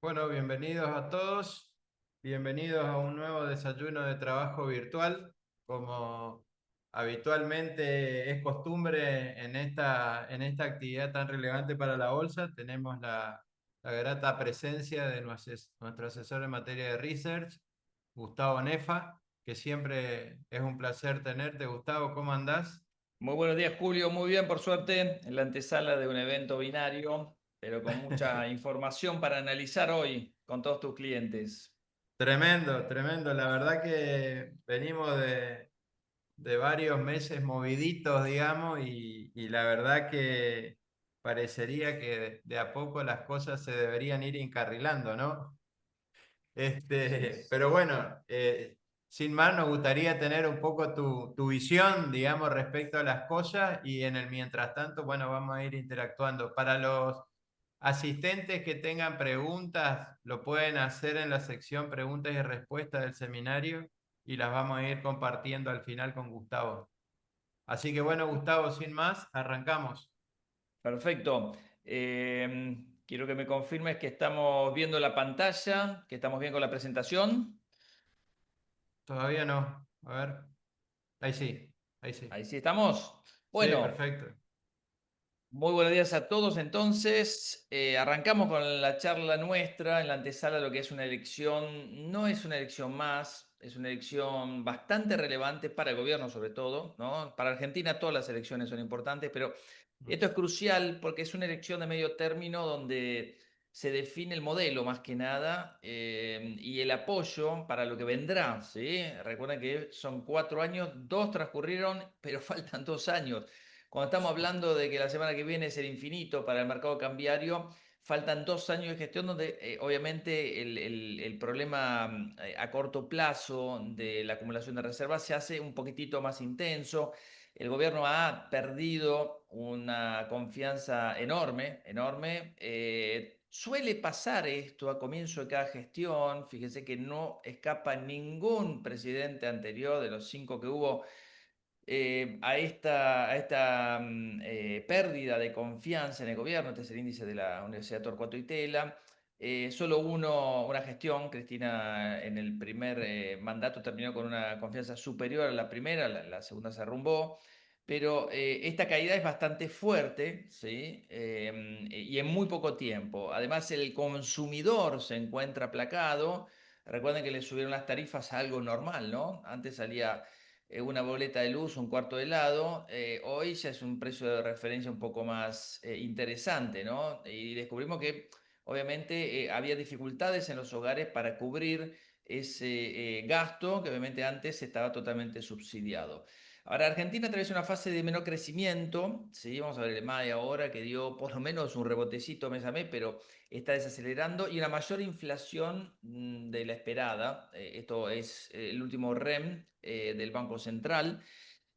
Bueno, bienvenidos a todos, bienvenidos a un nuevo desayuno de trabajo virtual. Como habitualmente es costumbre en esta actividad tan relevante para la bolsa, tenemos la grata presencia de nuestro asesor en materia de research, Gustavo Nefa, que siempre es un placer tenerte. Gustavo, ¿cómo andás? Muy buenos días, Julio. Muy bien, por suerte, en la antesala de un evento binario, pero con mucha información para analizar hoy con todos tus clientes. Tremendo, tremendo. La verdad que venimos de varios meses moviditos, digamos, y la verdad que parecería que de a poco las cosas se deberían ir encarrilando, ¿no? Así es. Pero bueno, sin más, nos gustaría tener un poco tu visión, digamos, respecto a las cosas y en el mientras tanto, bueno, vamos a ir interactuando. Para los asistentes que tengan preguntas, lo pueden hacer en la sección preguntas y respuestas del seminario y las vamos a ir compartiendo al final con Gustavo. Así que bueno, Gustavo, sin más, arrancamos. Perfecto. Quiero que me confirmes que estamos viendo la pantalla, que estamos bien con la presentación. Todavía no. A ver. Ahí sí, ahí sí. Ahí sí estamos. Sí, Bueno. perfecto. Muy buenos días a todos. Entonces, arrancamos con la charla nuestra en la antesala de lo que es una elección. No es una elección más, es una elección bastante relevante para el gobierno sobre todo, ¿no? Para Argentina todas las elecciones son importantes, pero esto es crucial porque es una elección de medio término donde se define el modelo más que nada y el apoyo para lo que vendrá, ¿sí? Recuerden que son 4 años, dos transcurrieron, pero faltan 2 años. Cuando estamos hablando de que la semana que viene es el infinito para el mercado cambiario, faltan 2 años de gestión donde obviamente el problema a corto plazo de la acumulación de reservas se hace un poquitito más intenso. El gobierno ha perdido una confianza enorme, enorme. Suele pasar esto a comienzo de cada gestión. Fíjese que no escapa ningún presidente anterior de los 5 que hubo a esta pérdida de confianza en el gobierno. Este es el índice de la Universidad Torcuato Itela. Solo una gestión, Cristina, en el primer mandato terminó con una confianza superior a la primera, la segunda se arrumbó, pero esta caída es bastante fuerte, ¿sí? Y en muy poco tiempo. Además, el consumidor se encuentra aplacado. Recuerden que le subieron las tarifas a algo normal, ¿no? Antes salía una boleta de luz, un cuarto de helado, hoy ya es un precio de referencia un poco más interesante, ¿no? Y descubrimos que obviamente había dificultades en los hogares para cubrir ese gasto que obviamente antes estaba totalmente subsidiado. Ahora, Argentina atraviesa una fase de menor crecimiento, ¿sí? Vamos a ver el MAE ahora que dio por lo menos un rebotecito mes a mes, pero está desacelerando y una mayor inflación de la esperada. Esto es el último REM del Banco Central.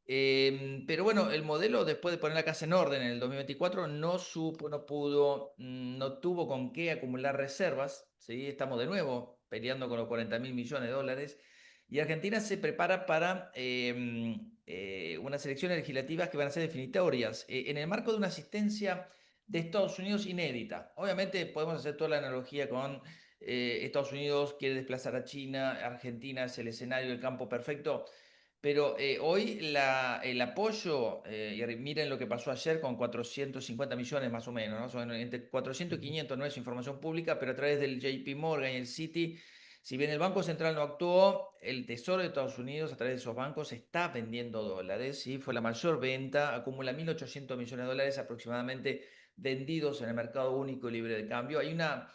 Pero bueno, el modelo después de poner la casa en orden en el 2024 no supo, no pudo, no tuvo con qué acumular reservas. ¿Sí? Estamos de nuevo peleando con los 40.000 millones de dólares. Y Argentina se prepara para unas elecciones legislativas que van a ser definitorias en el marco de una asistencia de Estados Unidos inédita. Obviamente podemos hacer toda la analogía con Estados Unidos quiere desplazar a China, Argentina es el escenario, el campo perfecto. Pero hoy el apoyo, y miren lo que pasó ayer con 450 millones más o menos, ¿no? Son entre 400 y 500, no es información pública, pero a través del JP Morgan y el Citi, si bien el Banco Central no actuó, el Tesoro de Estados Unidos a través de esos bancos está vendiendo dólares, ¿sí? Fue la mayor venta, acumula 1.800 millones de dólares aproximadamente vendidos en el mercado único y libre de cambio. Hay una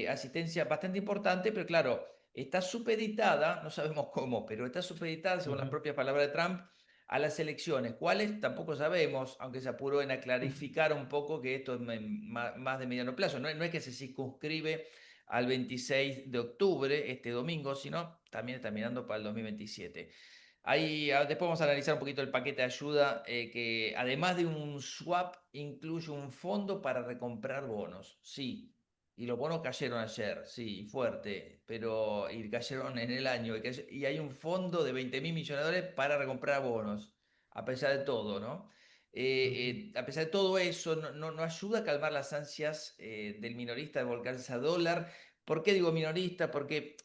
asistencia bastante importante, pero claro, está supeditada, no sabemos cómo, pero está supeditada, según las Ujú. propias palabras de Trump, a las elecciones. ¿Cuáles? Tampoco sabemos, aunque se apuró en clarificar un poco que esto es más de mediano plazo. No es que se circunscribe al 26 de octubre, este domingo, sino también está mirando para el 2027. Ahí, después vamos a analizar un poquito el paquete de ayuda que además de un swap incluye un fondo para recomprar bonos. Sí, y los bonos cayeron ayer, sí, fuerte, pero y cayeron en el año. Y hay un fondo de 20.000 millones de dólares para recomprar bonos, a pesar de todo, ¿no? Ujú. A pesar de todo eso, no ayuda a calmar las ansias del minorista de volcarse a dólar ¿Por qué digo minorista? Porque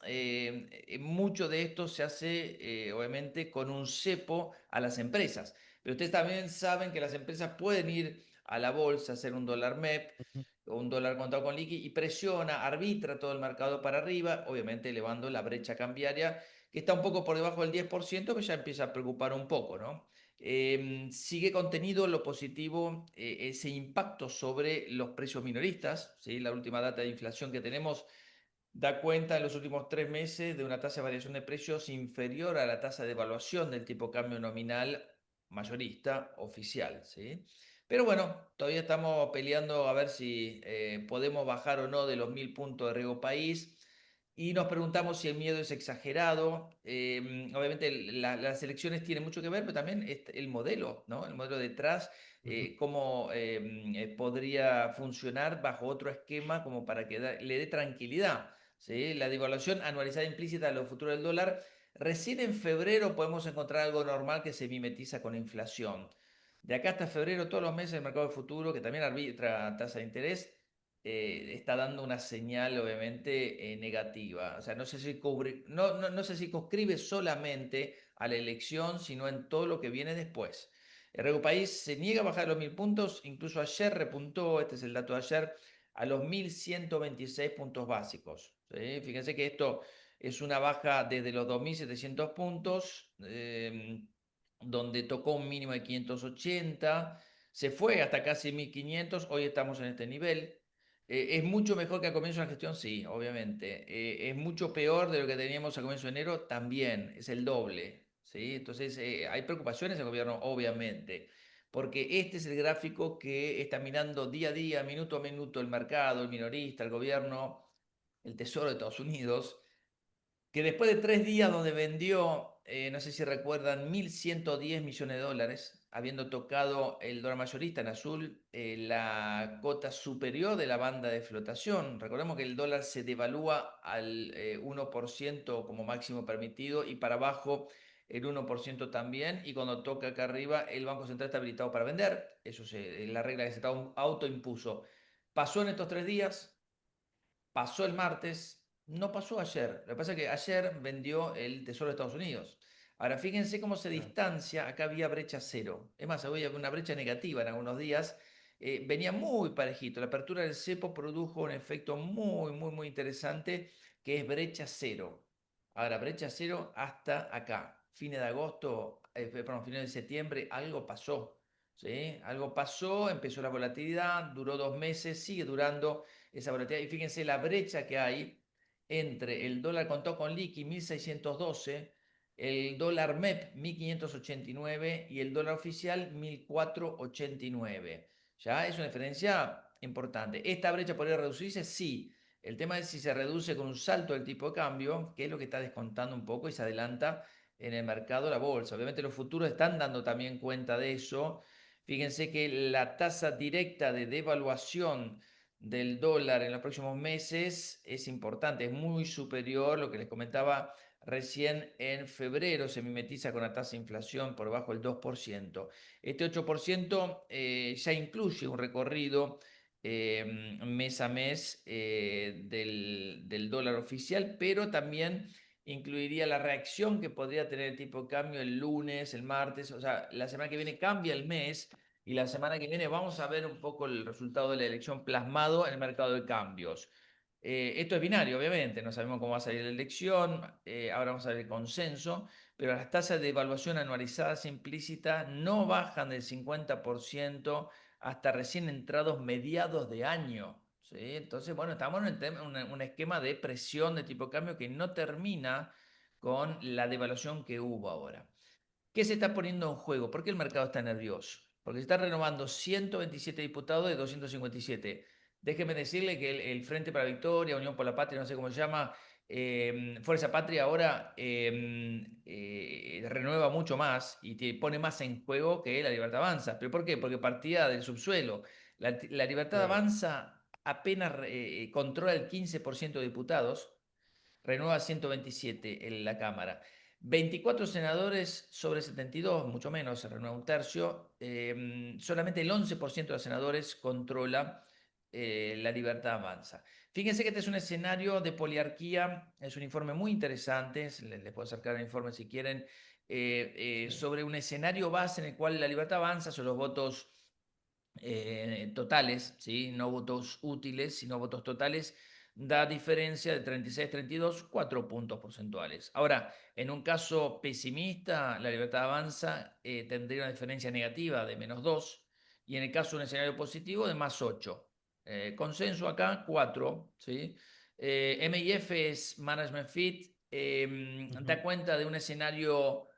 mucho de esto se hace, obviamente, con un cepo a las empresas. Pero ustedes también saben que las empresas pueden ir a la bolsa, hacer un dólar MEP Ujú, o un dólar contado con liqui y presiona, arbitra todo el mercado para arriba, obviamente elevando la brecha cambiaria, que está un poco por debajo del 10%, que ya empieza a preocupar un poco, ¿no? Sigue contenido lo positivo, ese impacto sobre los precios minoristas, ¿sí? La última data de inflación que tenemos da cuenta en los últimos 3 meses de una tasa de variación de precios inferior a la tasa de evaluación del tipo de cambio nominal mayorista oficial, ¿sí? Pero bueno, todavía estamos peleando a ver si podemos bajar o no de los 1000 puntos de riesgo país y nos preguntamos si el miedo es exagerado. Obviamente las elecciones tienen mucho que ver, pero también el modelo, ¿no? El modelo detrás, ujú. cómo podría funcionar bajo otro esquema como para que le dé tranquilidad. ¿Sí? La devaluación anualizada implícita de los futuros del dólar. Recién en febrero podemos encontrar algo normal que se mimetiza con la inflación. De acá hasta febrero, todos los meses el mercado de futuro, que también arbitra tasa de interés, está dando una señal obviamente negativa. O sea, no se circunscribe solamente a la elección, sino en todo lo que viene después. El Repo País se niega a bajar los 1000 puntos, incluso ayer repuntó, este es el dato de ayer, a los 1126 puntos básicos. ¿Sí? Fíjense que esto es una baja desde los 2700 puntos, donde tocó un mínimo de 580, se fue hasta casi 1500, hoy estamos en este nivel. ¿Es mucho mejor que al comienzo de la gestión? Sí, obviamente. ¿Es mucho peor de lo que teníamos al comienzo de enero? También, es el doble. ¿Sí? Entonces, hay preocupaciones del gobierno, obviamente, porque este es el gráfico que está mirando día a día, minuto a minuto, el mercado, el minorista, el gobierno, el Tesoro de Estados Unidos, que después de 3 días donde vendió, no sé si recuerdan, 1.110 millones de dólares, habiendo tocado el dólar mayorista en azul, la cota superior de la banda de flotación. Recordemos que el dólar se devalúa al 1% como máximo permitido y para abajo el 1% también, y cuando toca acá arriba el Banco Central está habilitado para vender. Eso es la regla que se autoimpuso. Pasó en estos 3 días, pasó el martes, no pasó ayer. Lo que pasa es que ayer vendió el Tesoro de Estados Unidos. Ahora, fíjense cómo se Claro. distancia. Acá había brecha cero. Es más, había una brecha negativa en algunos días. Venía muy parejito. La apertura del cepo produjo un efecto muy, muy, muy interesante, que es brecha cero. Ahora, brecha cero hasta acá. Fines de agosto, perdón, fines de septiembre, algo pasó. ¿Sí? Algo pasó, empezó la volatilidad, duró 2 meses, sigue durando esa volatilidad. Y fíjense la brecha que hay entre el dólar contado con liqui 1612, el dólar MEP 1589 y el dólar oficial 1489. Ya es una diferencia importante. ¿Esta brecha podría reducirse? Sí. El tema es si se reduce con un salto del tipo de cambio, que es lo que está descontando un poco y se adelanta en el mercado la bolsa. Obviamente los futuros están dando también cuenta de eso. Fíjense que la tasa directa de devaluación del dólar en los próximos meses es importante, es muy superior, lo que les comentaba recién, en febrero se mimetiza con la tasa de inflación por debajo del 2%. Este 8% ya incluye un recorrido mes a mes del dólar oficial, pero también incluiría la reacción que podría tener el tipo de cambio el lunes, el martes, o sea, la semana que viene cambia el mes y la semana que viene vamos a ver un poco el resultado de la elección plasmado en el mercado de cambios. Esto es binario, obviamente, no sabemos cómo va a salir la elección, ahora vamos a ver el consenso, pero las tasas de evaluación anualizadas implícitas no bajan del 50% hasta recién entrados mediados de año. ¿Sí? Entonces, bueno, estamos en un esquema de presión de tipo de cambio que no termina con la devaluación que hubo ahora. ¿Qué se está poniendo en juego? ¿Por qué el mercado está nervioso? Porque se están renovando 127 diputados de 257. Déjeme decirle que el Frente para la Victoria, Unión por la Patria, no sé cómo se llama, Fuerza Patria ahora renueva mucho más y te pone más en juego que la Libertad Avanza. ¿Pero por qué? Porque partía del subsuelo. La Libertad Claro. Avanza apenas controla el 15% de diputados, renueva 127 en la Cámara. 24 senadores sobre 72, mucho menos, se renueva un tercio. Solamente el 11% de los senadores controla la libertad avanza. Fíjense que este es un escenario de poliarquía, es un informe muy interesante, les puedo acercar el informe si quieren, Sí. sobre un escenario base en el cual la libertad avanza son los votos totales, ¿sí? No votos útiles, sino votos totales, da diferencia de 36-32, 4 puntos porcentuales. Ahora, en un caso pesimista, la libertad avanza tendría una diferencia negativa de -2 y en el caso de un escenario positivo de +8. Consenso acá, 4, ¿sí? MIF es Management Fit, da Ujú. cuenta de un escenario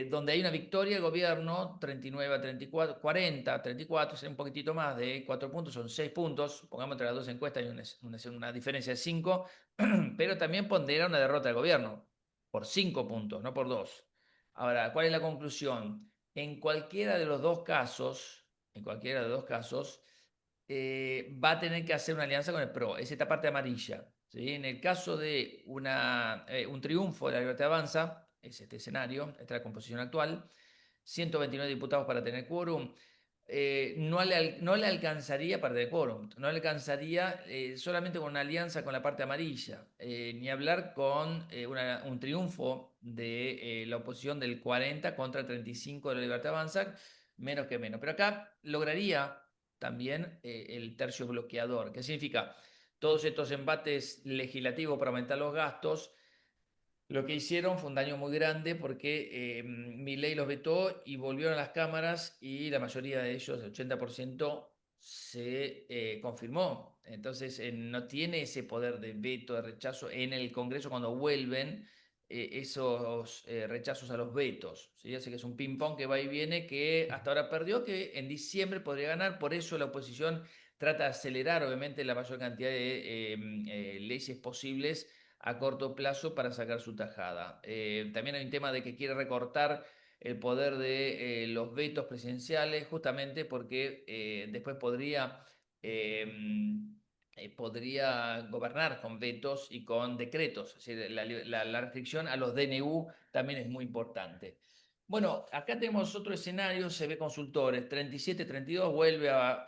donde hay una victoria del gobierno, 39 a 34, 40, 34, es un poquitito más de 4 puntos, son 6 puntos, pongamos entre las dos encuestas hay una diferencia de 5, pero también pondera una derrota del gobierno, por 5 puntos, no por 2. Ahora, ¿cuál es la conclusión? En cualquiera de los dos casos, va a tener que hacer una alianza con el PRO, es esta parte amarilla. ¿Sí? En el caso de un triunfo de la Libertad Avanza, es este escenario, esta es la composición actual, 129 diputados para tener quórum, no le alcanzaría para tener quórum, no le alcanzaría solamente con una alianza con la parte amarilla, ni hablar con un triunfo de la oposición del 40 contra 35 de la Libertad Avanza, menos que menos. Pero acá lograría también el tercio bloqueador. ¿Qué significa? Todos estos embates legislativos para aumentar los gastos, lo que hicieron fue un daño muy grande porque Milei los vetó y volvieron a las cámaras y la mayoría de ellos, el 80%, se confirmó. Entonces no tiene ese poder de veto, de rechazo en el Congreso cuando vuelven esos rechazos a los vetos. ¿Sí? Así que es un ping-pong que va y viene que hasta ahora perdió, que en diciembre podría ganar. Por eso la oposición trata de acelerar, obviamente, la mayor cantidad de leyes posibles a corto plazo para sacar su tajada. También hay un tema de que quiere recortar el poder de los vetos presidenciales, justamente porque después podría gobernar con vetos y con decretos. Es decir, la restricción a los DNU también es muy importante. Bueno, acá tenemos otro escenario, se ve consultores, 37-32 vuelve a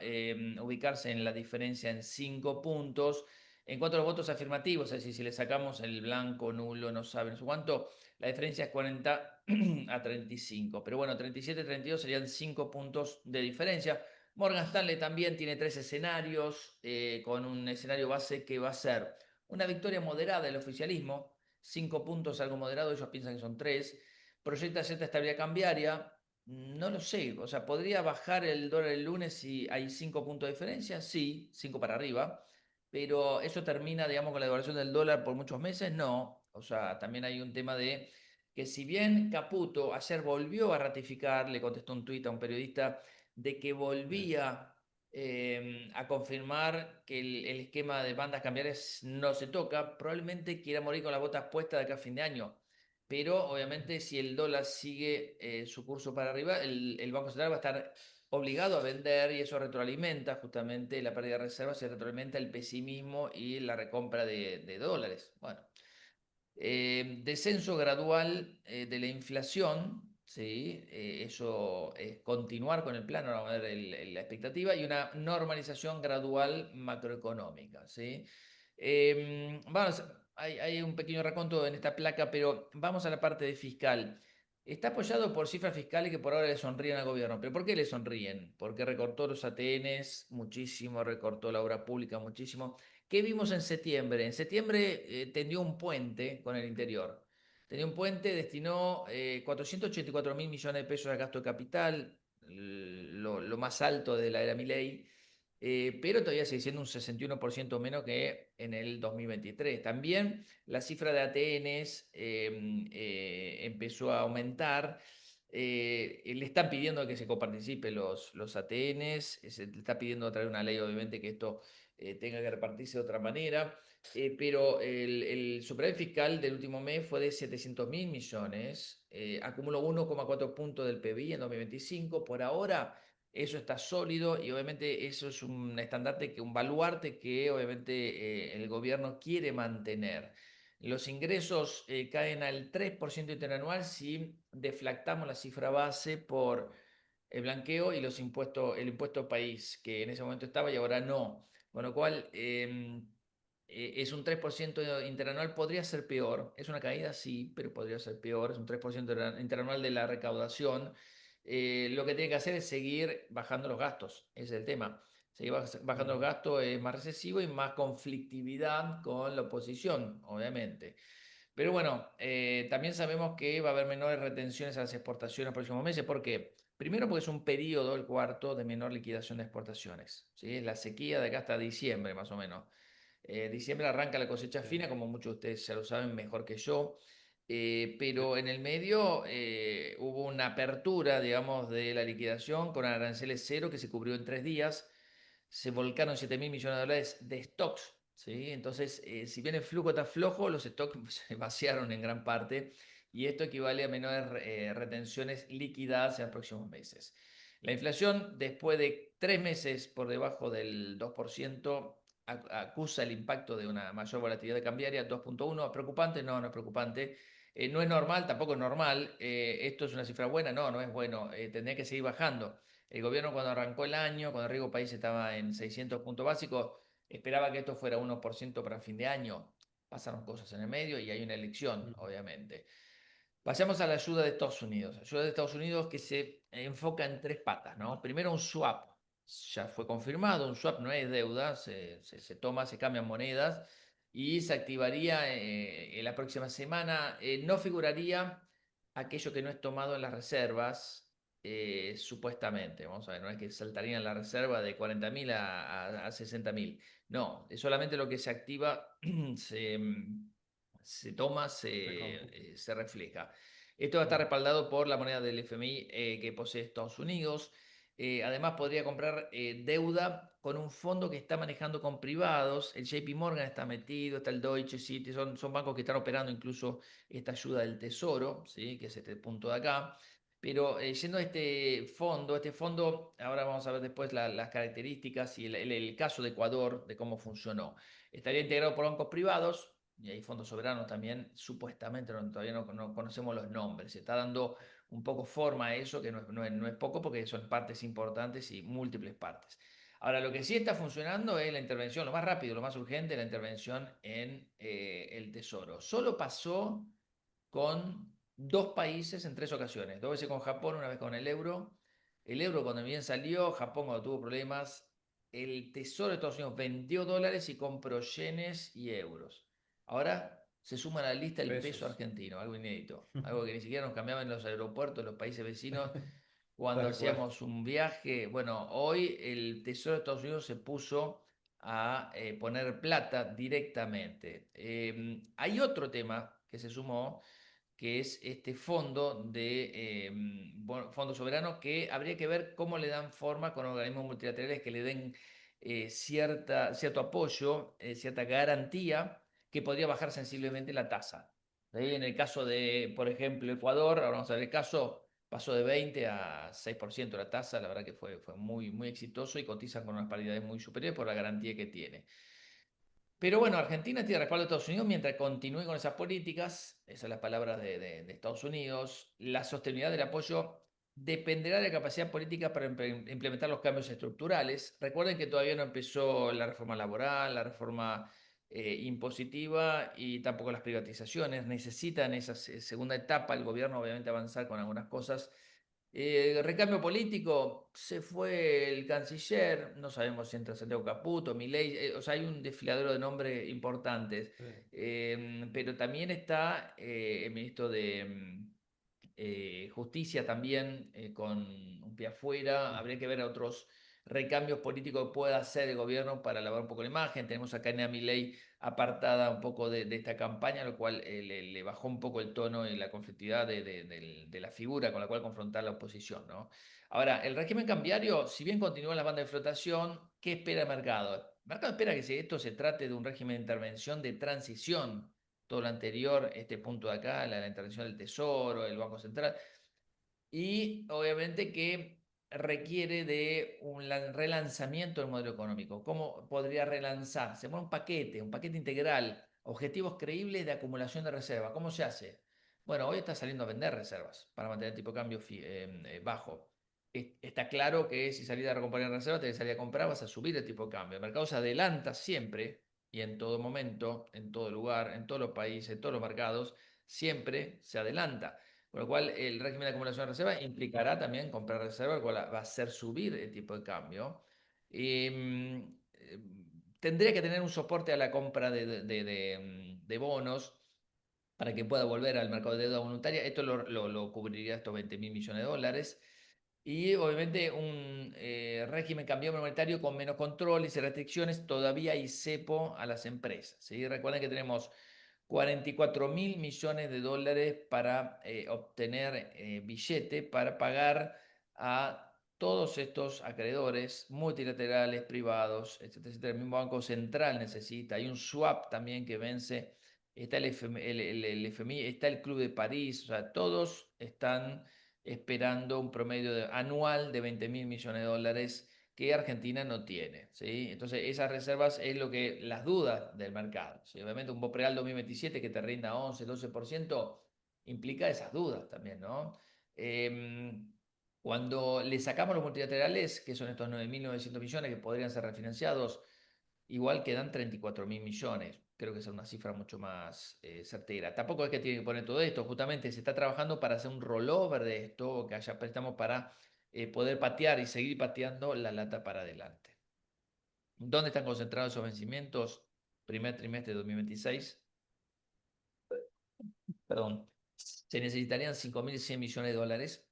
ubicarse en la diferencia en 5 puntos. En cuanto a los votos afirmativos, es decir, si le sacamos el blanco, nulo, no sabe, no sé cuánto, la diferencia es 40 a 35. Pero bueno, 37-32 serían 5 puntos de diferencia. Morgan Stanley también tiene 3 escenarios, con un escenario base que va a ser una victoria moderada del oficialismo, 5 puntos algo moderado, ellos piensan que son 3. Proyecta cierta estabilidad cambiaria, no lo sé, o sea, ¿podría bajar el dólar el lunes si hay 5 puntos de diferencia? Sí, 5 para arriba, pero eso termina, digamos, con la devaluación del dólar por muchos meses, no. O sea, también hay un tema de que si bien Caputo ayer volvió a ratificar, le contestó un tuit a un periodista, de que volvía a confirmar que el esquema de bandas cambiarias no se toca, probablemente quiera morir con las botas puestas de acá a fin de año. Pero obviamente si el dólar sigue su curso para arriba, el Banco Central va a estar obligado a vender y eso retroalimenta justamente la pérdida de reservas, se retroalimenta el pesimismo y la recompra de dólares. Bueno, descenso gradual de la inflación, ¿sí? Eso es continuar con el plano, vamos a ver la expectativa, y una normalización gradual macroeconómica, ¿sí? Vamos, hay un pequeño raconto en esta placa, pero vamos a la parte de fiscal. Está apoyado por cifras fiscales que por ahora le sonríen al gobierno. ¿Pero por qué le sonríen? Porque recortó los ATNs muchísimo, recortó la obra pública muchísimo. ¿Qué vimos en septiembre? En septiembre tendió un puente con el interior. Tendió un puente, destinó 484 mil millones de pesos al gasto de capital, lo más alto de la era Milei, pero todavía sigue siendo un 61% menos que en el 2023. También la cifra de ATNs empezó a aumentar. Le están pidiendo que se coparticipe los ATNs, se le está pidiendo traer una ley, obviamente, que esto tenga que repartirse de otra manera, pero el superávit fiscal del último mes fue de 700 mil millones, acumuló 1,4 puntos del PBI en 2025, por ahora eso está sólido y obviamente eso es un estandarte, un baluarte que obviamente el gobierno quiere mantener. Los ingresos caen al 3% interanual si deflactamos la cifra base por el blanqueo y los impuestos, el impuesto país, que en ese momento estaba y ahora no. con lo cual es un 3% interanual, podría ser peor, es una caída sí, pero podría ser peor, es un 3% interanual de la recaudación. Lo que tiene que hacer es seguir bajando los gastos, ese es el tema. Seguir bajando los Ujú. gastos es más recesivo y más conflictividad con la oposición, obviamente. Pero bueno, también sabemos que va a haber menores retenciones a las exportaciones en los próximos meses. ¿Por qué? Primero porque es un periodo, el cuarto, de menor liquidación de exportaciones. ¿Sí? Es la sequía de acá hasta diciembre, más o menos. Diciembre arranca la cosecha Sí. fina, como muchos de ustedes ya lo saben mejor que yo. Pero en el medio hubo una apertura, digamos, de la liquidación con aranceles cero que se cubrió en 3 días. Se volcaron 7.000 millones de dólares de stocks. ¿Sí? Entonces, si bien el flujo está flojo, los stocks se vaciaron en gran parte y esto equivale a menores retenciones liquidadas en los próximos meses. La inflación, después de 3 meses por debajo del 2%, acusa el impacto de una mayor volatilidad cambiaria, 2,1. ¿Es preocupante? No, no es preocupante. No es normal, tampoco es normal. ¿Esto es una cifra buena? No, no es bueno. Tendría que seguir bajando. El gobierno cuando arrancó el año, cuando Rigo País estaba en 600 puntos básicos, esperaba que esto fuera 1% para fin de año. Pasaron cosas en el medio y hay una elección, Ujú. obviamente. Pasamos a la ayuda de Estados Unidos. Ayuda de Estados Unidos que se enfoca en tres patas, ¿no? Primero un swap. Ya fue confirmado, un swap no es deuda, se toma, se cambian monedas y se activaría en la próxima semana. No figuraría aquello que no es tomado en las reservas, supuestamente. Vamos a ver, no es que saltarían la reserva de 40.000 a 60.000. No, es solamente lo que se activa, se, se toma, Se compu- se refleja. Esto va a estar Mm. respaldado por la moneda del FMI que posee Estados Unidos. Además, podría comprar deuda con un fondo que está manejando con privados. El JP Morgan está metido, está el Deutsche City, son bancos que están operando incluso esta ayuda del Tesoro, ¿sí? Que es este punto de acá. Pero yendo a este fondo, ahora vamos a ver después las características y el caso de Ecuador, de cómo funcionó. Estaría integrado por bancos privados, y hay fondos soberanos también, supuestamente, todavía no conocemos los nombres. Se está dando un poco forma a eso, que no es poco porque son partes importantes y múltiples partes. Ahora, lo que sí está funcionando es la intervención, lo más rápido, lo más urgente, la intervención en el Tesoro. Solo pasó con 2 países en 3 ocasiones, 2 veces con Japón, una vez con el euro. El euro cuando bien salió, Japón cuando tuvo problemas, el Tesoro de Estados Unidos vendió dólares y compró yenes y euros. Ahora se suma a la lista el peso Pesos. argentino, algo inédito, algo que ni siquiera nos cambiaban en los aeropuertos de los países vecinos cuando Tal cual. hacíamos un viaje. Bueno, hoy el Tesoro de Estados Unidos se puso a poner plata directamente. Hay otro tema que se sumó, que es este fondo soberano, que habría que ver cómo le dan forma con organismos multilaterales que le den cierto apoyo, cierta garantía, que podría bajar sensiblemente la tasa. ¿Sí? En el caso de, por ejemplo, Ecuador, ahora vamos a ver el caso, pasó de 20 a 6% la tasa, la verdad que fue muy, muy exitoso y cotiza con unas paridades muy superiores por la garantía que tiene. Pero bueno, Argentina tiene respaldo de Estados Unidos mientras continúe con esas políticas, esas son las palabras de Estados Unidos. La sostenibilidad del apoyo dependerá de la capacidad política para implementar los cambios estructurales. Recuerden que todavía no empezó la reforma laboral, la reforma impositiva y tampoco las privatizaciones. Necesitan esa segunda etapa el gobierno, obviamente, avanzar con algunas cosas. Recambio político, se fue el canciller, no sabemos si entra Santiago Caputo, Milei, o sea, hay un desfiladero de nombres importantes. Sí. Pero también está el ministro de Justicia también con un pie afuera. Habría que ver otros recambios políticos que pueda hacer el gobierno para lavar un poco la imagen. Tenemos a Karina Milei apartada un poco de esta campaña, lo cual le bajó un poco el tono y la conflictividad de la figura con la cual confrontar la oposición, ¿no? Ahora, el régimen cambiario, si bien continúa en las bandas de flotación, ¿qué espera el mercado? El mercado espera que esto se trate de un régimen de intervención de transición, todo lo anterior, este punto de acá, la intervención del Tesoro, el Banco Central, y obviamente que requiere de un relanzamiento del modelo económico. ¿Cómo podría relanzarse? Bueno, un paquete integral, objetivos creíbles de acumulación de reservas. ¿Cómo se hace? Bueno, hoy está saliendo a vender reservas para mantener el tipo de cambio bajo. está claro que si salís a recomponer reserva, tenés que salir a comprar, vas a subir el tipo de cambio. El mercado se adelanta siempre y en todo momento, en todo lugar, en todos los países, en todos los mercados, siempre se adelanta. Con lo cual, el régimen de acumulación de reserva implicará también comprar reserva, el cual va a hacer subir el tipo de cambio. Tendría que tener un soporte a la compra de bonos para que pueda volver al mercado de deuda voluntaria. Esto lo cubriría estos 20.000 millones de dólares. Y obviamente un régimen cambiario monetario con menos controles y restricciones, todavía hay cepo a las empresas. ¿Sí? Recuerden que tenemos 44.000 millones de dólares para obtener billete para pagar a todos estos acreedores multilaterales, privados, etcétera, etcétera. El mismo Banco Central necesita. Hay un swap también que vence. Está el FMI, está el Club de París, o sea, todos están esperando un promedio anual de 20.000 millones de dólares que Argentina no tiene, ¿sí? Entonces, esas reservas es lo que las dudas del mercado, ¿sí? Obviamente, un BOPREAL 2027 que te rinda 11, 12% implica esas dudas también, ¿no? Cuando le sacamos los multilaterales, que son estos 9.900 millones que podrían ser refinanciados, igual quedan 34.000 millones. Creo que es una cifra mucho más certera. Tampoco es que tiene que poner todo esto, justamente se está trabajando para hacer un rollover de esto, que haya préstamos para poder patear y seguir pateando la lata para adelante. ¿Dónde están concentrados esos vencimientos? Primer trimestre de 2026. Perdón. Se necesitarían 5.100 millones de dólares.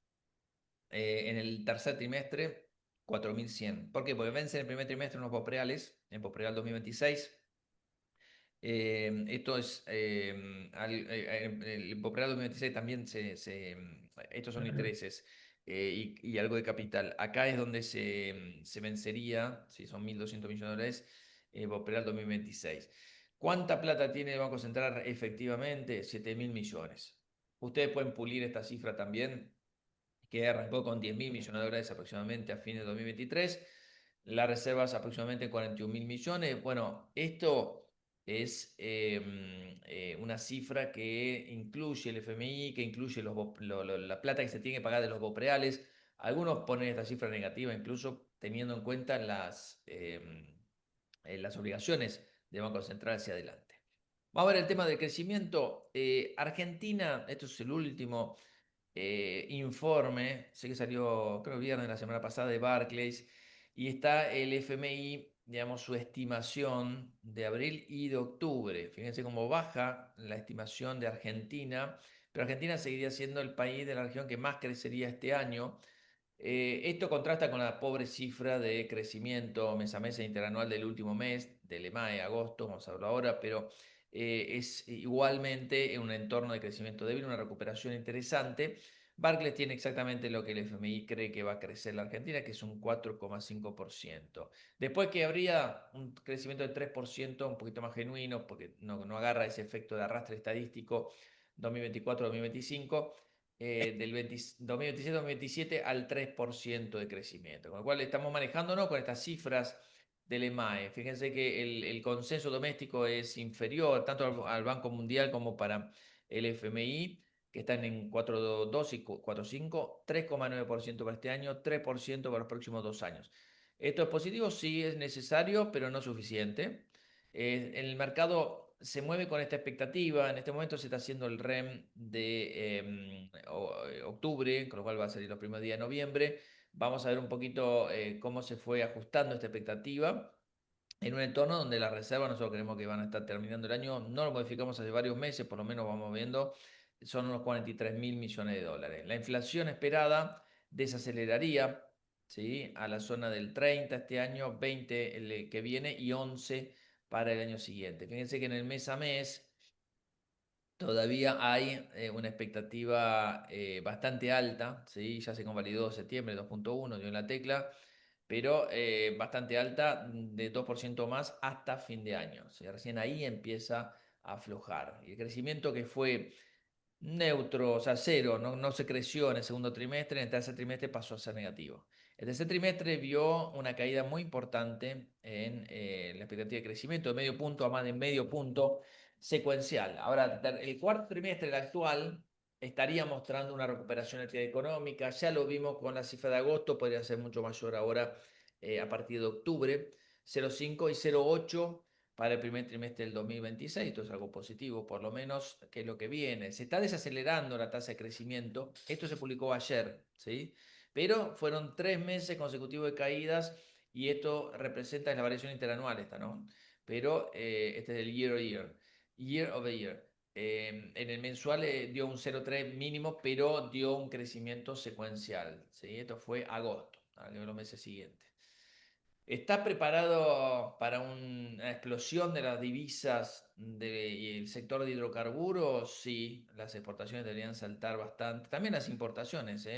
En el tercer trimestre, 4.100. ¿Por qué? Porque vencen en el primer trimestre unos BOPREALes, en BOPREAL 2026. Esto es, el Poprado 2026 también estos son intereses y algo de capital. Acá es donde se vencería, si son 1.200 millones de dólares, Poprado 2026. ¿Cuánta plata tiene el Banco Central efectivamente? 7.000 millones. Ustedes pueden pulir esta cifra también, que arrancó con 10.000 millones de dólares aproximadamente a fines de 2023. Las reservas aproximadamente 41.000 millones. Bueno, esto es una cifra que incluye el FMI, que incluye la plata que se tiene que pagar de los BOPREALes. Algunos ponen esta cifra negativa, incluso teniendo en cuenta las obligaciones del Banco Central hacia adelante. Vamos a ver el tema del crecimiento. Argentina, esto es el último informe, sé que salió, creo, viernes de la semana pasada de Barclays, y está el FMI, digamos, su estimación de abril y de octubre. Fíjense cómo baja la estimación de Argentina, pero Argentina seguiría siendo el país de la región que más crecería este año. Esto contrasta con la pobre cifra de crecimiento mes a mes e interanual del último mes, del EMAE, agosto, vamos a verlo ahora, pero es igualmente en un entorno de crecimiento débil, una recuperación interesante. Barclays tiene exactamente lo que el FMI cree que va a crecer la Argentina, que es un 4,5%. Después que habría un crecimiento del 3%, un poquito más genuino, porque no agarra ese efecto de arrastre estadístico 2024-2025, del 2026-2027 al 3% de crecimiento. Con lo cual estamos manejándonos con estas cifras del EMAE. Fíjense que el consenso doméstico es inferior tanto al Banco Mundial como para el FMI, que están en 4,2 y 4,5, 3,9% para este año, 3% para los próximos 2 años. ¿Esto es positivo? Sí, es necesario, pero no suficiente. En el mercado se mueve con esta expectativa. En este momento se está haciendo el REM de octubre, con lo cual va a salir los primeros días de noviembre. Vamos a ver un poquito cómo se fue ajustando esta expectativa en un entorno donde las reservas nosotros creemos que van a estar terminando el año. No lo modificamos hace varios meses, por lo menos vamos viendo, son unos 43.000 millones de dólares. La inflación esperada desaceleraría, ¿sí?, a la zona del 30 este año, 20 el que viene y 11 para el año siguiente. Fíjense que en el mes a mes todavía hay una expectativa bastante alta, ¿sí? Ya se convalidó septiembre 2,1, dio en la tecla, pero bastante alta, de 2% más hasta fin de año. ¿Sí? Recién ahí empieza a aflojar. Y el crecimiento que fue neutro, o sea, cero, no se creció en el segundo trimestre, en el tercer trimestre pasó a ser negativo. El tercer trimestre vio una caída muy importante en la expectativa de crecimiento, de medio punto a más de medio punto secuencial. Ahora, el cuarto trimestre, el actual, estaría mostrando una recuperación de la actividad económica. Ya lo vimos con la cifra de agosto, podría ser mucho mayor ahora a partir de octubre. 0,5 y 0,8 para el primer trimestre del 2026. Esto es algo positivo, por lo menos, que es lo que viene. Se está desacelerando la tasa de crecimiento. Esto se publicó ayer, ¿sí? Pero fueron 3 meses consecutivos de caídas y esto representa la variación interanual esta, ¿no? Pero este es el year over year. En el mensual dio un 0,3 mínimo, pero dio un crecimiento secuencial, ¿sí? Esto fue agosto, a los meses siguientes. ¿Está preparado para una explosión de las divisas y el sector de hidrocarburos? Sí, las exportaciones deberían saltar bastante. También las importaciones,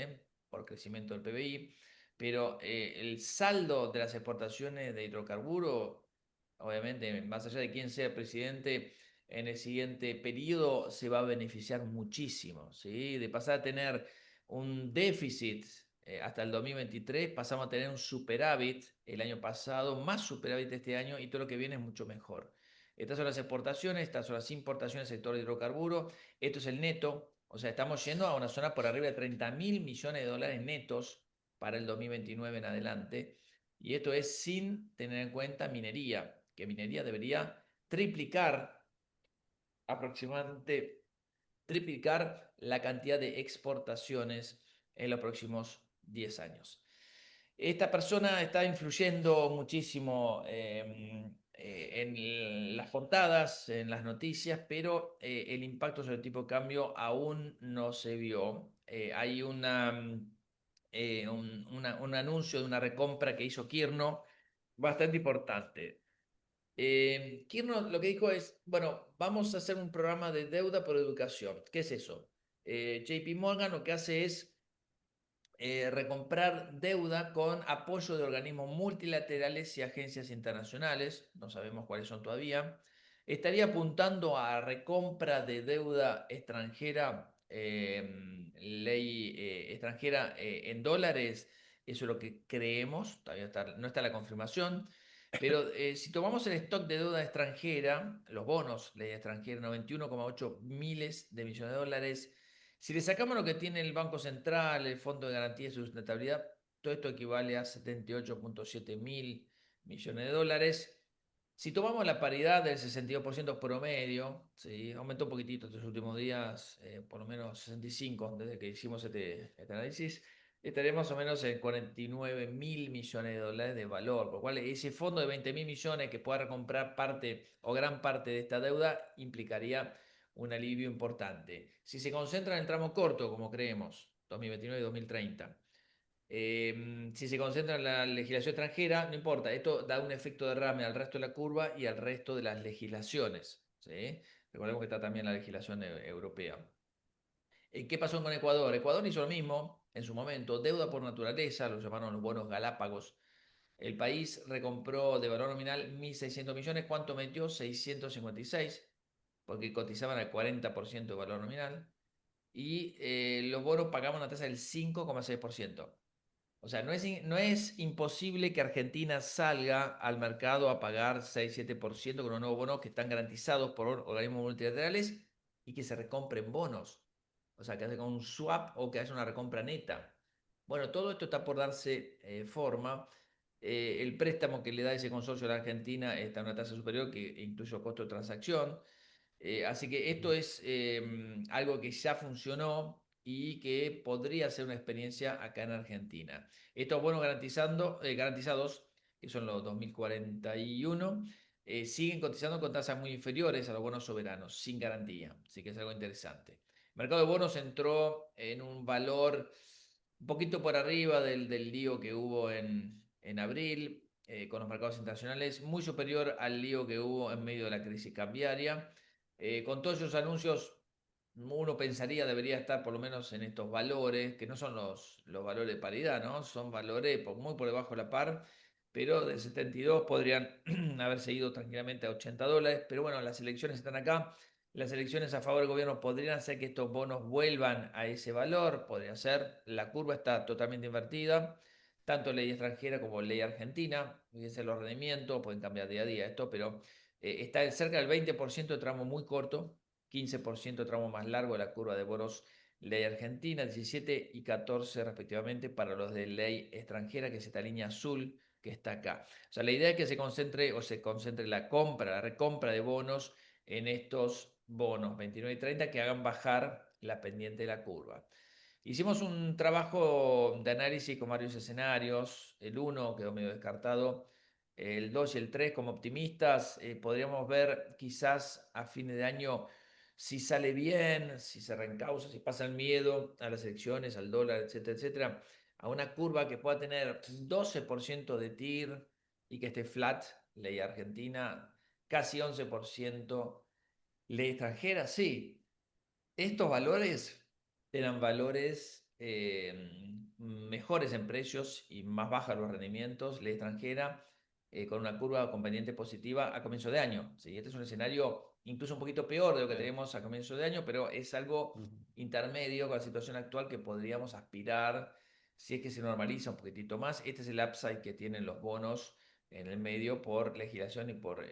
por crecimiento del PBI. Pero el saldo de las exportaciones de hidrocarburos, obviamente, más allá de quién sea el presidente en el siguiente periodo, se va a beneficiar muchísimo, ¿sí? De pasar a tener un déficit hasta el 2023, pasamos a tener un superávit el año pasado, más superávit este año, y todo lo que viene es mucho mejor. Estas son las exportaciones, estas son las importaciones del sector de hidrocarburos, esto es el neto, o sea, estamos yendo a una zona por arriba de 30.000 millones de dólares netos para el 2029 en adelante, y esto es sin tener en cuenta minería, que minería debería triplicar, aproximadamente triplicar la cantidad de exportaciones en los próximos 10 años. Esta persona está influyendo muchísimo en las portadas, en las noticias, pero el impacto sobre el tipo de cambio aún no se vio. Hay un anuncio de una recompra que hizo Kirno bastante importante. Kirno lo que dijo es, bueno, vamos a hacer un programa de deuda por educación. ¿Qué es eso? JP Morgan lo que hace es recomprar deuda con apoyo de organismos multilaterales y agencias internacionales, no sabemos cuáles son todavía. Estaría apuntando a recompra de deuda extranjera, ley extranjera en dólares, eso es lo que creemos, todavía no está la confirmación. Pero si tomamos el stock de deuda extranjera, los bonos, ley extranjera, 91,8 miles de millones de dólares, si le sacamos lo que tiene el Banco Central, el Fondo de Garantía y Sustentabilidad, todo esto equivale a 78,7 mil millones de dólares. Si tomamos la paridad del 62% promedio, ¿sí? Aumentó un poquitito estos últimos días, por lo menos 65 desde que hicimos este análisis, estaríamos más o menos en 49 mil millones de dólares de valor, por lo cual ese fondo de 20 mil millones que pueda recomprar parte o gran parte de esta deuda implicaría un alivio importante. Si se concentra en el tramo corto, como creemos, 2029 y 2030, si se concentra en la legislación extranjera, no importa, esto da un efecto derrame al resto de la curva y al resto de las legislaciones, ¿sí? Recordemos que está también la legislación europea. ¿Qué pasó con Ecuador? Ecuador hizo lo mismo en su momento, deuda por naturaleza, lo llamaron los bonos Galápagos. El país recompró de valor nominal 1.600 millones, ¿cuánto metió? 656, porque cotizaban al 40% de valor nominal, y los bonos pagaban una tasa del 5,6%. O sea, no es imposible que Argentina salga al mercado a pagar 6-7% con los nuevos bonos que están garantizados por organismos multilaterales y que se recompren bonos. O sea, que hace con un swap o que haya una recompra neta. Bueno, todo esto está por darse forma. El préstamo que le da ese consorcio a la Argentina está a una tasa superior que incluye costo de transacción. Así que esto es algo que ya funcionó y que podría ser una experiencia acá en Argentina. Estos bonos garantizados, que son los 2041, siguen cotizando con tasas muy inferiores a los bonos soberanos, sin garantía. Así que es algo interesante. El mercado de bonos entró en un valor un poquito por arriba del lío que hubo en abril con los mercados internacionales, muy superior al lío que hubo en medio de la crisis cambiaria. Con todos esos anuncios, uno pensaría debería estar por lo menos en estos valores, que no son los valores de paridad, ¿no? Son valores muy por debajo de la par, pero de 72 podrían haber seguido tranquilamente a 80 dólares. Pero bueno, las elecciones están acá. Las elecciones a favor del gobierno podrían hacer que estos bonos vuelvan a ese valor, podría ser. La curva está totalmente invertida, tanto ley extranjera como ley argentina. Fíjense los rendimientos, pueden cambiar día a día esto, pero está cerca del 20% de tramo muy corto, 15% de tramo más largo de la curva de bonos ley argentina, 17 y 14 respectivamente para los de ley extranjera, que es esta línea azul que está acá. O sea, la idea es que se concentre la compra, la recompra de bonos en estos bonos 29 y 30 que hagan bajar la pendiente de la curva. Hicimos un trabajo de análisis con varios escenarios. El uno quedó medio descartado. El 2 y el 3 como optimistas. Podríamos ver quizás a fines de año si sale bien, si se reencausa, si pasa el miedo a las elecciones, al dólar, etcétera, etcétera, a una curva que pueda tener 12% de TIR y que esté flat, ley argentina, casi 11% ley extranjera, sí. Estos valores eran valores mejores en precios y más bajos los rendimientos, la extranjera, con una curva con pendiente positiva a comienzo de año. ¿Sí? Este es un escenario incluso un poquito peor de lo que Sí. tenemos a comienzo de año, pero es algo Ujú. intermedio con la situación actual que podríamos aspirar si es que se normaliza un poquitito más. Este es el upside que tienen los bonos en el medio por legislación y por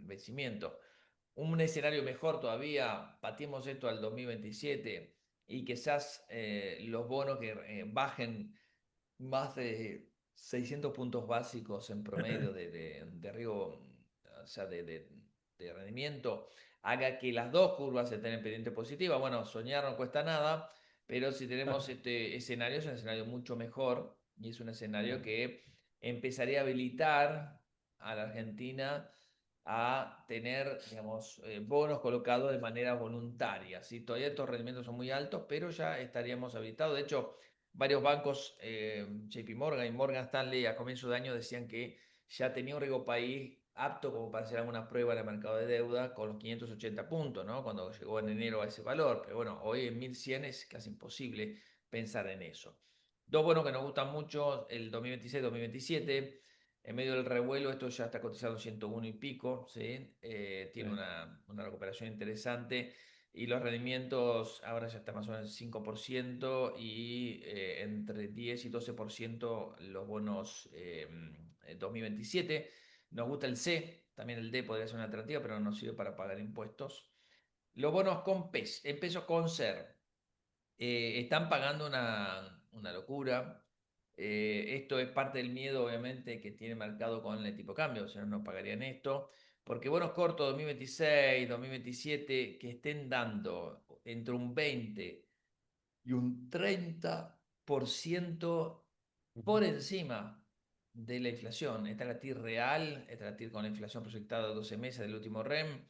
vencimiento. Un escenario mejor todavía, pateemos esto al 2027 y quizás los bonos que bajen más de 600 puntos básicos en promedio de riesgo, o sea, de rendimiento, haga que las dos curvas estén en pendiente positiva. Bueno, soñar no cuesta nada, pero si tenemos este escenario, es un escenario mucho mejor y es un escenario que empezaría a habilitar a la Argentina a tener, digamos, bonos colocados de manera voluntaria. ¿Sí? Todavía estos rendimientos son muy altos, pero ya estaríamos habilitados. De hecho, varios bancos, JP Morgan y Morgan Stanley, a comienzo de año decían que ya tenía un riesgo país apto como para hacer alguna prueba en el mercado de deuda con los 580 puntos, ¿no? Cuando llegó en enero a ese valor. Pero bueno, hoy en 1100 es casi imposible pensar en eso. Dos bonos que nos gustan mucho, el 2026-2027. En medio del revuelo, esto ya está cotizado 101 y pico, ¿sí? Tiene Sí. una recuperación interesante y los rendimientos ahora ya está más o menos 5% y entre 10 y 12% los bonos 2027. Nos gusta el C, también el D podría ser una alternativa, pero no nos sirve para pagar impuestos. Los bonos con PES, en pesos con SER, están pagando una locura. Esto es parte del miedo, obviamente, que tiene el mercado con el tipo de cambio, si no, no pagarían esto. Porque bonos cortos 2026, 2027, que estén dando entre un 20 y un 30% Ujú. por encima de la inflación. Esta es la TIR real, esta es la TIR con la inflación proyectada de 12 meses del último REM,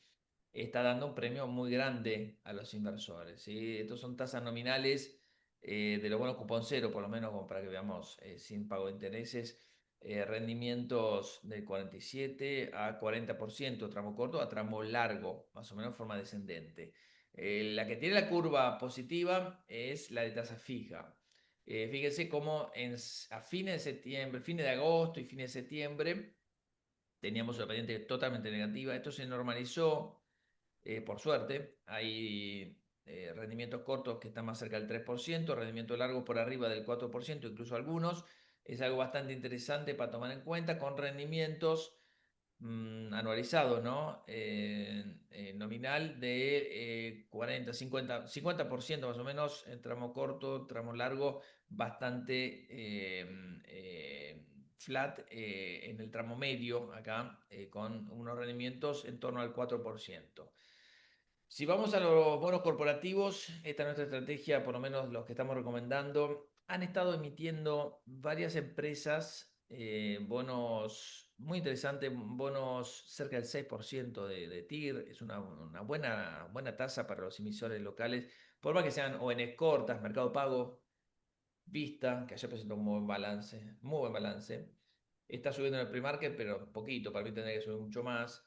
está dando un premio muy grande a los inversores. ¿Sí? Estos son tasas nominales de los bonos cupón cero, por lo menos como para que veamos, sin pago de intereses, rendimientos del 47 a 40%, tramo corto a tramo largo, más o menos en forma descendente. La que tiene la curva positiva es la de tasa fija. Fíjense cómo a fines de septiembre, fines de agosto y fines de septiembre teníamos una pendiente totalmente negativa. Esto se normalizó, por suerte. Hay rendimientos cortos que están más cerca del 3%, rendimientos largos por arriba del 4%, incluso algunos. Es algo bastante interesante para tomar en cuenta con rendimientos anualizado, ¿no? Nominal de 40, 50% más o menos, en tramo corto, tramo largo, bastante flat en el tramo medio acá, con unos rendimientos en torno al 4%. Si vamos a los bonos corporativos, esta es nuestra estrategia, por lo menos los que estamos recomendando. Han estado emitiendo varias empresas bonos muy interesantes, bonos cerca del 6% de TIR. Es una buena tasa para los emisores locales, por más que sean ONs cortas, Mercado Pago, Vista, que ayer presentó un muy buen balance. Está subiendo en el pre-market, pero poquito, para mí tendría que subir mucho más.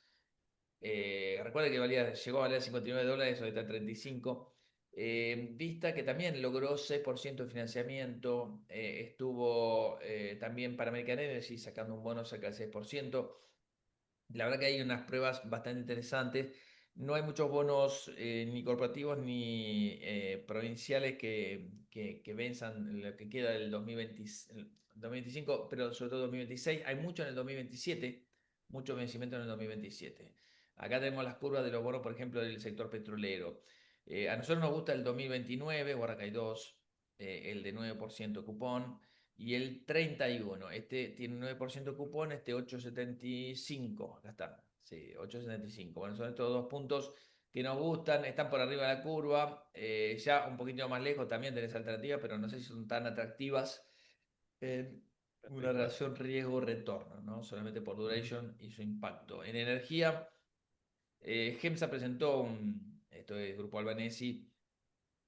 Recuerda que llegó a valer $59, ahorita está 35. Vista que también logró 6% de financiamiento, estuvo también para American Energy sacando un bono cerca del 6%. La verdad que hay unas pruebas bastante interesantes. No hay muchos bonos ni corporativos ni provinciales que venzan lo que queda del 2020, el 2025, pero sobre todo 2026. Hay mucho en el 2027, mucho vencimiento en el 2027. Acá tenemos las curvas de los bonos, por ejemplo, del sector petrolero. A nosotros nos gusta el 2029, ahora que hay dos, el de 9% cupón y el 31. Este tiene 9% cupón, este 8,75. Acá está, sí, 8,75. Bueno, son estos dos puntos que nos gustan, están por arriba de la curva. Ya un poquito más lejos también tenés alternativas, pero no sé si son tan atractivas en una Perfecto. relación riesgo-retorno, ¿no? Solamente por Ujú. duration y su impacto. En energía, GEMSA presentó esto es Grupo Albanesi,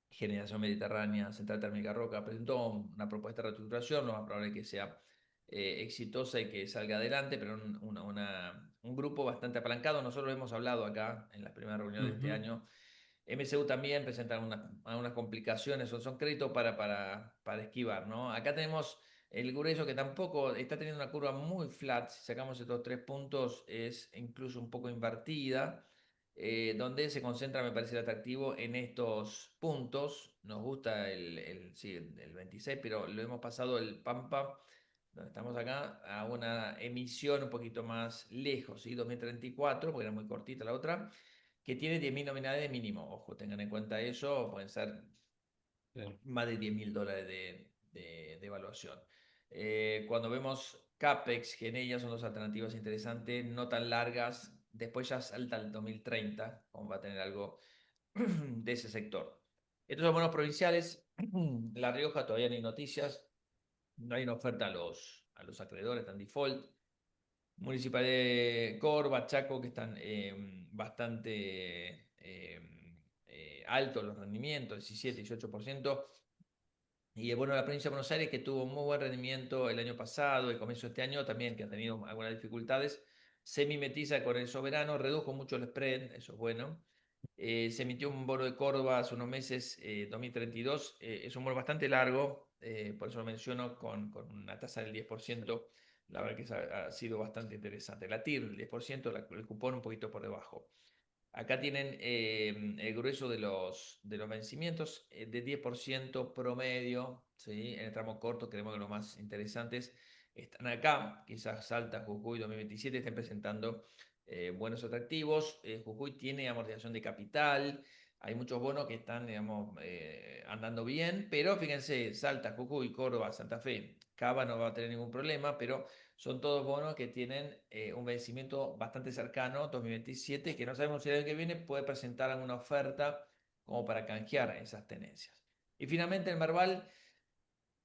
Generación Mediterránea, Central Térmica Roca, presentó una propuesta de reestructuración, lo más probable es que sea exitosa y que salga adelante, pero un grupo bastante apalancado. Nosotros lo hemos hablado acá en las primeras reuniones de este Ujú. año. MCU también presenta algunas complicaciones, son créditos para esquivar, ¿no? Acá tenemos el grueso que tampoco está teniendo una curva muy flat, si sacamos estos 3 puntos es incluso un poco invertida, donde se concentra, me parece el atractivo, en estos puntos. Nos gusta sí, el 26, pero lo hemos pasado el Pampa, donde estamos acá, a una emisión un poquito más lejos, ¿sí? 2034, porque era muy cortita la otra, que tiene 10.000 nominales de mínimo. Ojo, tengan en cuenta eso, pueden ser Sí. más de $10.000 de evaluación. Cuando vemos CAPEX, que en ellas son dos alternativas interesantes, no tan largas, después ya salta al 2030, como va a tener algo de ese sector. Estos son bonos provinciales. La Rioja todavía no hay noticias, no hay una oferta a los acreedores, están default. Municipal de Córdoba, Chaco, que están bastante altos los rendimientos, 17, 18%. Y bueno, la provincia de Buenos Aires, que tuvo muy buen rendimiento el año pasado, el comienzo de este año también, que ha tenido algunas dificultades, se mimetiza con el soberano, redujo mucho el spread, eso es bueno. Se emitió un bono de Córdoba hace unos meses, 2032, es un bono bastante largo, por eso lo menciono, con una tasa del 10%, la verdad que ha sido bastante interesante. La TIR, el 10%, el cupón un poquito por debajo. Acá tienen el grueso de los vencimientos de 10% promedio, ¿sí? En el tramo corto creemos que los más interesantes están acá. Quizás Salta, Jujuy 2027 estén presentando buenos atractivos. Jujuy tiene amortización de capital. Hay muchos bonos que están, digamos, andando bien, pero fíjense, Salta, Jujuy, Córdoba, Santa Fe, Cava no va a tener ningún problema, pero son todos bonos que tienen un vencimiento bastante cercano, 2027, que no sabemos si el año que viene puede presentar alguna oferta como para canjear esas tenencias. Y finalmente el Merval,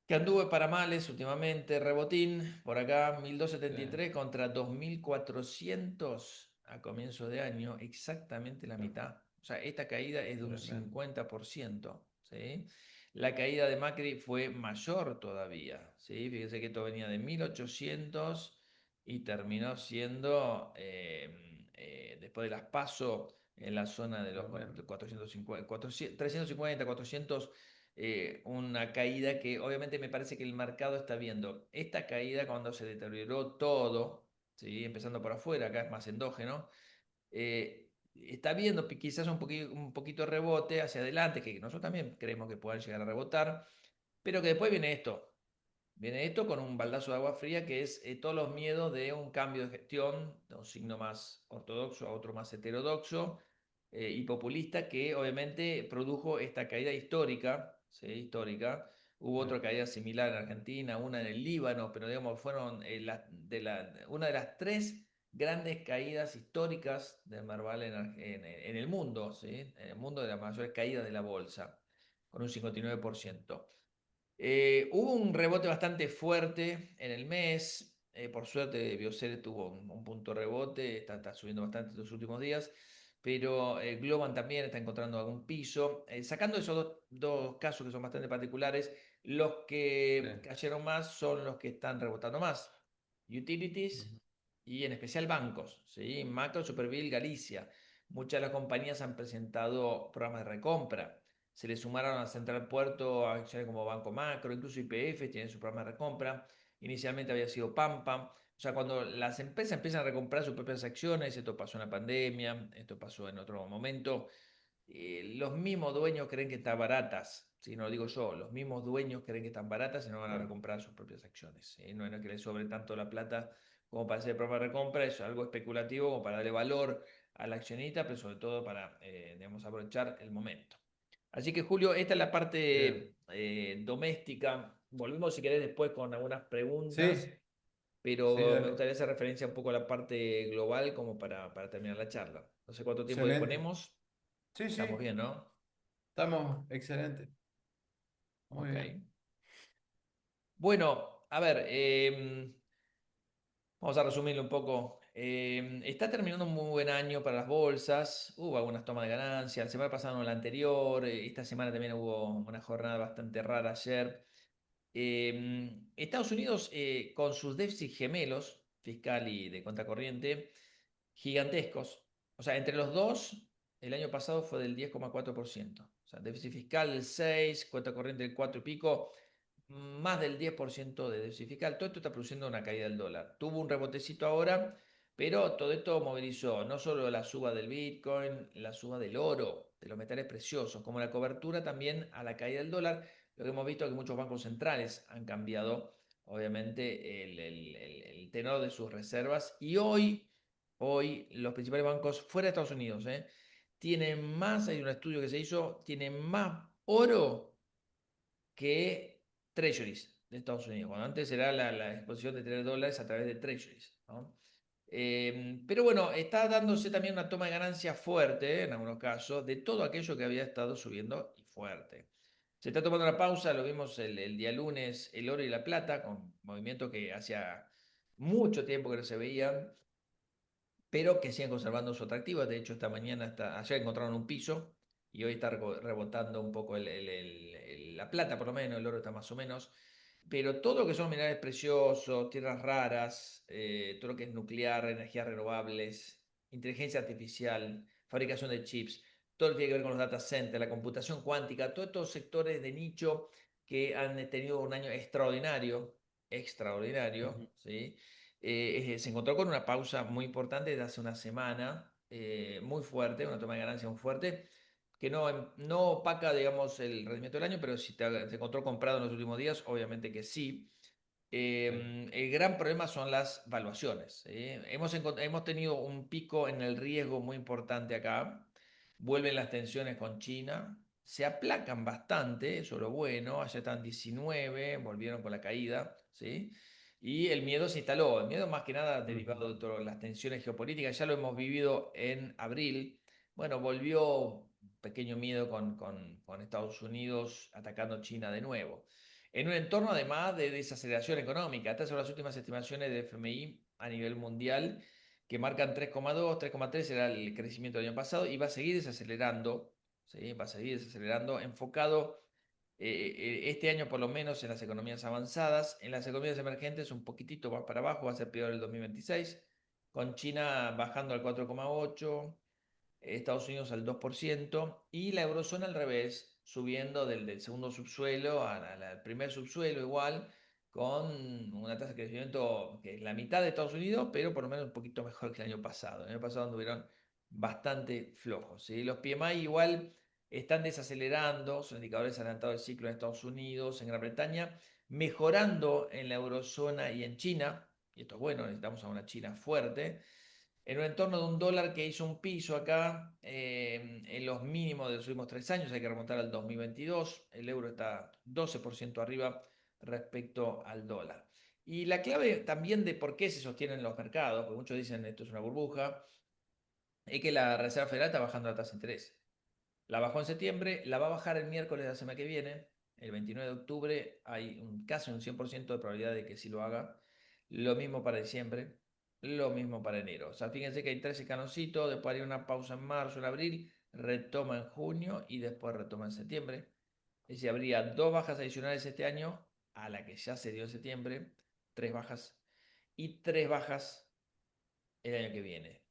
que anduvo para males últimamente, rebotín, por acá Sí. 1.273 contra 2.400 a comienzo de año, exactamente la mitad. O sea, esta caída es de un Tremendo. 50%, ¿sí? La caída de Macri fue mayor todavía, ¿sí? Fíjense que esto venía de 1.800 y terminó siendo, después de las PASO, en la zona de los Tremendo. 450, 350, 400, una caída que obviamente me parece que el mercado está viendo. Esta caída cuando se deterioró todo, ¿sí? Empezando por afuera, acá es más endógeno, está viendo quizás un poquito rebote hacia adelante, que nosotros también creemos que puedan llegar a rebotar, pero que después viene esto. Viene esto con un baldazo de agua fría que es todos los miedos de un cambio de gestión, de un signo más ortodoxo a otro más heterodoxo y populista que obviamente produjo esta caída histórica, ¿sí? Histórica. Hubo Sí. otra caída similar en Argentina, una en el Líbano, pero digamos fueron una de las tres grandes caídas históricas del Merval en el mundo, ¿sí? En el mundo de las mayores caídas de la bolsa, con un 59%. Hubo un rebote bastante fuerte en el mes. Por suerte, Bioceres tuvo un punto de rebote, está subiendo bastante estos últimos días. Pero Globan también está encontrando algún piso. Sacando esos dos casos que son bastante particulares, los Sí. que cayeron más son los que están rebotando más. Utilities Ujú. y en especial bancos, ¿sí? Macro, Superville, Galicia. Muchas de las compañías han presentado programas de recompra. Se le sumaron a Central Puerto a acciones como Banco Macro, incluso YPF tiene su programa de recompra. Inicialmente había sido Pampa. O sea, cuando las empresas empiezan a recomprar sus propias acciones, esto pasó en la pandemia, esto pasó en otro momento, los mismos dueños creen que están baratas, si no lo digo yo, los mismos dueños creen que están baratas y no van a Claro. recomprar sus propias acciones. No es que les sobre tanto la plata como para hacer programa de recompra, es algo especulativo como para darle valor al accionista, pero sobre todo para, digamos, aprovechar el momento. Así que Julio, esta es la Bien. parte doméstica. Volvemos si querés después con algunas preguntas, Sí, sí, pero me dale. gustaría hacer referencia un poco a la parte global como para terminar la charla. No sé cuánto tiempo Excelente. disponemos. Sí, Estamos sí, bien, ¿no? estamos excelentes. Muy Ok. bien. Bueno, a ver, vamos a resumirlo un poco. Está terminando un muy buen año para las bolsas. Hubo algunas tomas de ganancias. La semana pasada no la anterior. Esta semana también hubo una jornada bastante rara ayer. Estados Unidos, con sus déficits gemelos, fiscal y de cuenta corriente, gigantescos. O sea, entre los dos, el año pasado fue del 10,4%. O sea, déficit fiscal del 6, cuenta corriente del 4 y pico, más del 10% de déficit fiscal. Todo esto está produciendo una caída del dólar. Tuvo un rebotecito ahora, pero todo esto movilizó no solo la suba del Bitcoin, la suba del oro, de los metales preciosos, como la cobertura también a la caída del dólar. Lo que hemos visto es que muchos bancos centrales han cambiado, obviamente, el tenor de sus reservas. Y hoy los principales bancos fuera de Estados Unidos tienen más, hay un estudio que se hizo, tienen más oro que treasuries de Estados Unidos, cuando antes era la exposición de tener dólares a través de treasuries, ¿no? Pero bueno, está dándose también una toma de ganancia fuerte, en algunos casos, de todo aquello que había estado subiendo y fuerte. Se está tomando una pausa, lo vimos el día lunes, el oro y la plata, con movimientos que hacía mucho tiempo que no se veían, pero que siguen conservando su atractivo. De hecho, esta mañana, ayer encontraron un piso y hoy está rebotando un poco la plata, por lo menos, el oro está más o menos. Pero todo lo que son minerales preciosos, tierras raras, todo lo que es nuclear, energías renovables, inteligencia artificial, fabricación de chips, todo lo que tiene que ver con los data centers, la computación cuántica, todos estos sectores de nicho que han tenido un año extraordinario, extraordinario, Ujú. ¿sí? Se encontró con una pausa muy importante desde hace una semana, muy fuerte, una toma de ganancia muy fuerte, que no opaca, digamos, el rendimiento del año, pero si te encontró comprado en los últimos días, obviamente que sí. Sí. El gran problema son las valuaciones. Hemos tenido un pico en el riesgo muy importante acá. Vuelven las tensiones con China. Se aplacan bastante, eso es lo bueno. Allá están 19, volvieron con la caída, ¿sí? Y el miedo se instaló. El miedo más que nada Ujú. derivado de todas las tensiones geopolíticas. Ya lo hemos vivido en abril. Bueno, volvió un pequeño miedo con Estados Unidos atacando China de nuevo en un entorno además de desaceleración económica. Estas son las últimas estimaciones del FMI a nivel mundial que marcan 3,2, 3,3 era el crecimiento del año pasado y va a seguir desacelerando, ¿sí? Va a seguir desacelerando, enfocado este año por lo menos en las economías avanzadas, en las economías emergentes un poquitito más para abajo, va a ser peor el 2026, con China bajando al 4,8, Estados Unidos al 2% y la eurozona al revés, subiendo del segundo subsuelo al primer subsuelo igual, con una tasa de crecimiento que es la mitad de Estados Unidos, pero por lo menos un poquito mejor que el año pasado. El año pasado anduvieron bastante flojos. ¿Sí? Los PMI igual están desacelerando, son indicadores adelantados del ciclo en Estados Unidos, en Gran Bretaña, mejorando en la eurozona y en China, y esto es bueno, necesitamos a una China fuerte en un entorno de un dólar que hizo un piso acá en los mínimos de los últimos 3 años, hay que remontar al 2022, el euro está 12% arriba respecto al dólar. Y la clave también de por qué se sostienen los mercados, porque muchos dicen esto es una burbuja, es que la Reserva Federal está bajando la tasa de interés. La bajó en septiembre, la va a bajar el miércoles de la semana que viene, el 29 de octubre, hay casi un 100% de probabilidad de que sí lo haga. Lo mismo para diciembre, lo mismo para enero. O sea, fíjense que hay 13 escaloncitos, después hay una pausa en marzo, en abril, retoma en junio y después retoma en septiembre. Es decir, habría dos bajas adicionales este año, a la que ya se dio en septiembre, tres bajas, y tres bajas el año que viene.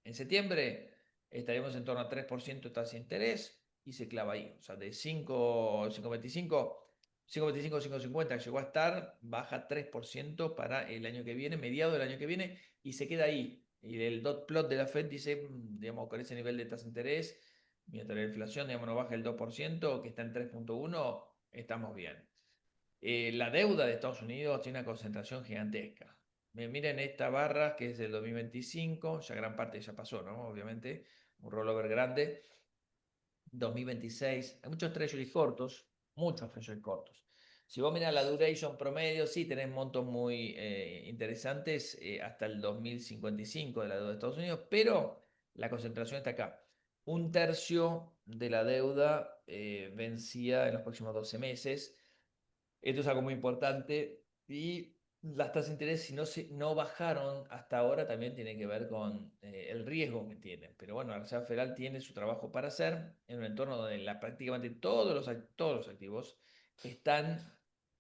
En septiembre estaremos en torno a 3% de tasa de interés y se clava ahí. O sea, de 5,25, 5,25, 5,50 llegó a estar, baja 3% para el año que viene, mediado del año que viene, y se queda ahí. Y el dot plot de la Fed dice, digamos, con ese nivel de tasa de interés, mientras la inflación, digamos, no baja el 2%, que está en 3,1, estamos bien. La deuda de Estados Unidos tiene una concentración gigantesca. Miren esta barra que es del 2025, ya gran parte ya pasó, ¿no? Obviamente, un rollover grande. 2026. Hay muchos treasuries cortos, muchos treasuries cortos. Si vos mirás la duration promedio, sí tenés montos muy interesantes hasta el 2055 de la deuda de Estados Unidos, pero la concentración está acá. Un tercio de la deuda vencía en los próximos 12 meses. Esto es algo muy importante y las tasas de interés, si no bajaron hasta ahora, también tiene que ver con el riesgo que tienen. Pero bueno, la Reserva Federal tiene su trabajo para hacer en un entorno donde prácticamente todos los activos están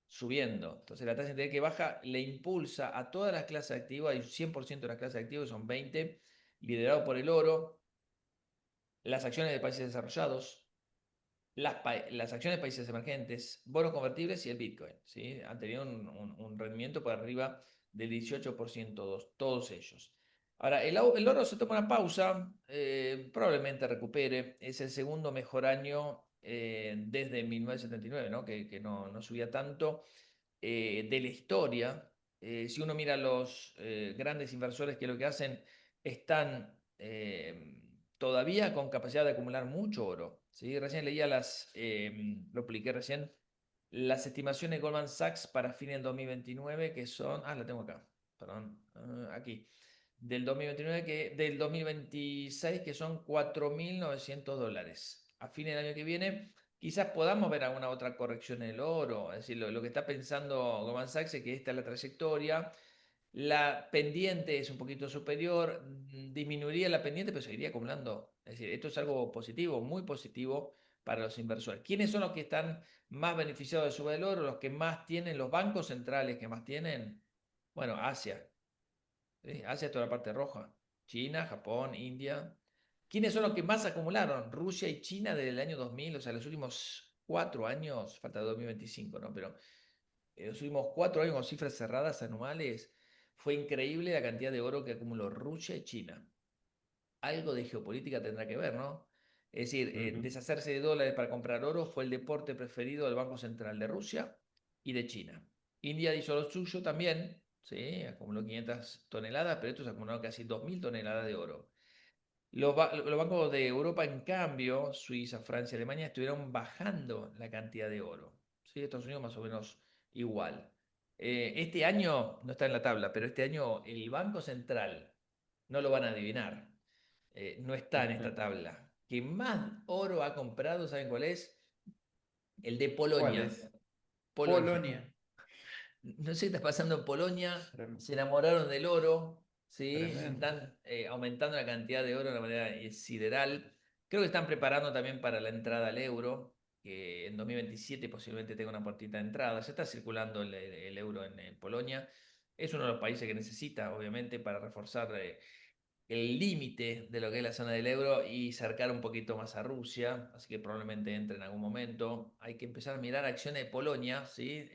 subiendo. Entonces, la tasa de interés que baja le impulsa a todas las clases de activos, hay un 100% de las clases de activos, son 20, liderado por el oro, las acciones de países desarrollados, las acciones de países emergentes, bonos convertibles y el Bitcoin. ¿Sí? Han tenido un rendimiento por arriba del 18% todos ellos. Ahora, el oro se toma una pausa, probablemente recupere. Es el segundo mejor año desde 1979, ¿no? Que no subía tanto de la historia. Si uno mira los grandes inversores que lo que hacen, están todavía con capacidad de acumular mucho oro. ¿Sí? Recién leía lo publiqué recién, las estimaciones de Goldman Sachs para fines del 2029, que son, la tengo acá, perdón, aquí, del 2026, que son $4.900. A fines del año que viene, quizás podamos ver alguna otra corrección en el oro. Es decir, lo que está pensando Goldman Sachs es que esta es la trayectoria. La pendiente es un poquito superior, disminuiría la pendiente, pero seguiría acumulando. Es decir, esto es algo positivo, muy positivo para los inversores. ¿Quiénes son los que están más beneficiados de subir el oro? Los que más tienen, los bancos centrales que más tienen. Bueno, Asia. ¿Sí? Asia es toda la parte roja. China, Japón, India. ¿Quiénes son los que más acumularon? Rusia y China desde el año 2000, o sea, los últimos 4 años, falta 2025, ¿no? Pero en los últimos 4 años con cifras cerradas anuales, fue increíble la cantidad de oro que acumuló Rusia y China. Algo de geopolítica tendrá que ver, ¿no? Es decir, Ujú. deshacerse de dólares para comprar oro fue el deporte preferido del Banco Central de Rusia y de China. India hizo lo suyo también, ¿sí? Acumuló 500 toneladas, pero estos acumularon casi 2.000 toneladas de oro. Los bancos de Europa, en cambio, Suiza, Francia, Alemania, estuvieron bajando la cantidad de oro. ¿Sí? Estados Unidos más o menos igual. Este año, no está en la tabla, pero este año el Banco Central, no lo van a adivinar, no está en esta tabla. Que más oro ha comprado, ¿saben cuál es? El de ¿Cuál Polonia. es? Polonia. Polonia. No sé qué está pasando en Polonia, Trem- se enamoraron del oro, ¿sí? Tremendo. Están aumentando la cantidad de oro de una manera sideral. Creo que están preparando también para la entrada al euro, que en 2027 posiblemente tenga una puertita de entrada. Se está circulando el euro en Polonia. Es uno de los países que necesita, obviamente, para reforzar el límite de lo que es la zona del euro y cercar un poquito más a Rusia, así que probablemente entre en algún momento. Hay que empezar a mirar acciones de Polonia, ¿sí?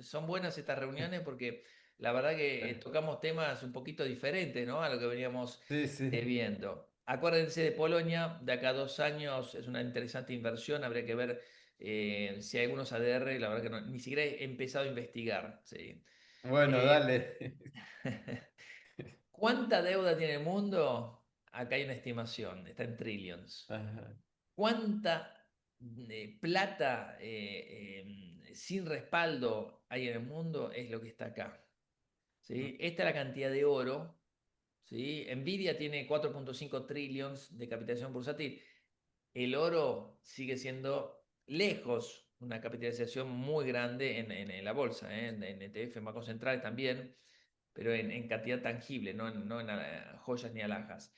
Son buenas estas reuniones porque la verdad que tocamos temas un poquito diferentes, ¿no? A lo que veníamos Sí, sí. viendo. Acuérdense de Polonia, de acá a 2 años es una interesante inversión, habría que ver si hay algunos ADR, la verdad que ni siquiera he empezado a investigar, ¿sí? Bueno, Eh, dale. ¿Cuánta deuda tiene el mundo? Acá hay una estimación, está en trillions. Ajá. ¿Cuánta plata sin respaldo hay en el mundo? Es lo que está acá. ¿Sí? Esta es la cantidad de oro. ¿Sí? Nvidia tiene 4.5 trillions de capitalización bursátil. El oro sigue siendo lejos una capitalización muy grande en la bolsa, en ETF, en bancos centrales también, pero en cantidad tangible, no en joyas ni alhajas.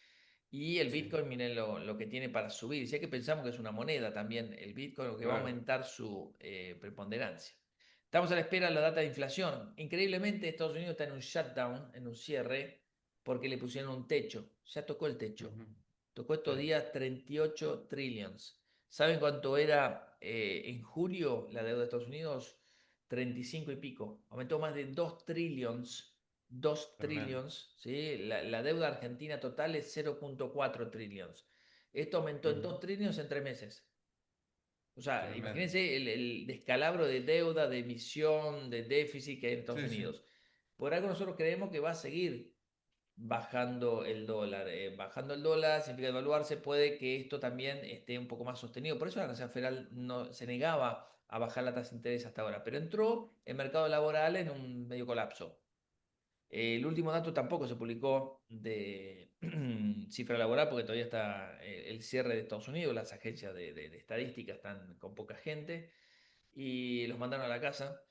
Y el Sí, Bitcoin, miren lo que tiene para subir. Si es que pensamos que es una moneda también, el Bitcoin, lo que va a claro. aumentar su preponderancia. Estamos a la espera de la data de inflación. Increíblemente, Estados Unidos está en un shutdown, en un cierre, porque le pusieron un techo. Ya tocó el techo. Ujú. Tocó estos Sí, días 38 trillions. ¿Saben cuánto era en julio la deuda de Estados Unidos? 35 y pico. Aumentó más de 2 trillions. 2 tremendo. trillions. ¿Sí? La deuda argentina total es 0.4 trillions. Esto aumentó en Ujú. 2 trillions en 3 meses. O sea, Tremendo. imagínense el descalabro de deuda, de emisión, de déficit que hay en Estados Sí, sí. Unidos. Por algo nosotros creemos que va a seguir. bajando el dólar. Bajando el dólar significa devaluarse, puede que esto también esté un poco más sostenido. Por eso la Reserva Federal no, se negaba a bajar la tasa de interés hasta ahora, pero entró el mercado laboral en un medio colapso. El último dato tampoco se publicó de cifra laboral porque todavía está el cierre de Estados Unidos, las agencias de estadística están con poca gente y los mandaron a la casa.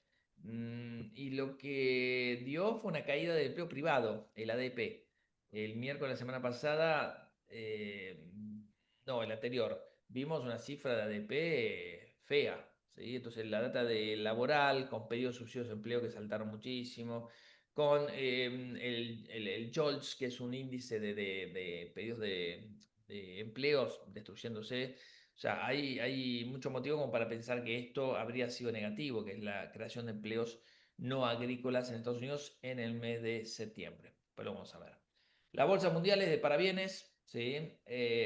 Y lo que dio fue una caída del empleo privado, el ADP. El miércoles de la semana pasada, no, el anterior, vimos una cifra de ADP fea. ¿Sí? Entonces la data de laboral, con pedidos subsidios de empleo que saltaron muchísimo, con el JOLTS, que es un índice de pedidos de empleos destruyéndose. O sea, hay mucho motivo como para pensar que esto habría sido negativo, que es la creación de empleos no agrícolas en Estados Unidos en el mes de septiembre. Pero vamos a ver. Las bolsas mundiales de parabienes, ¿sí?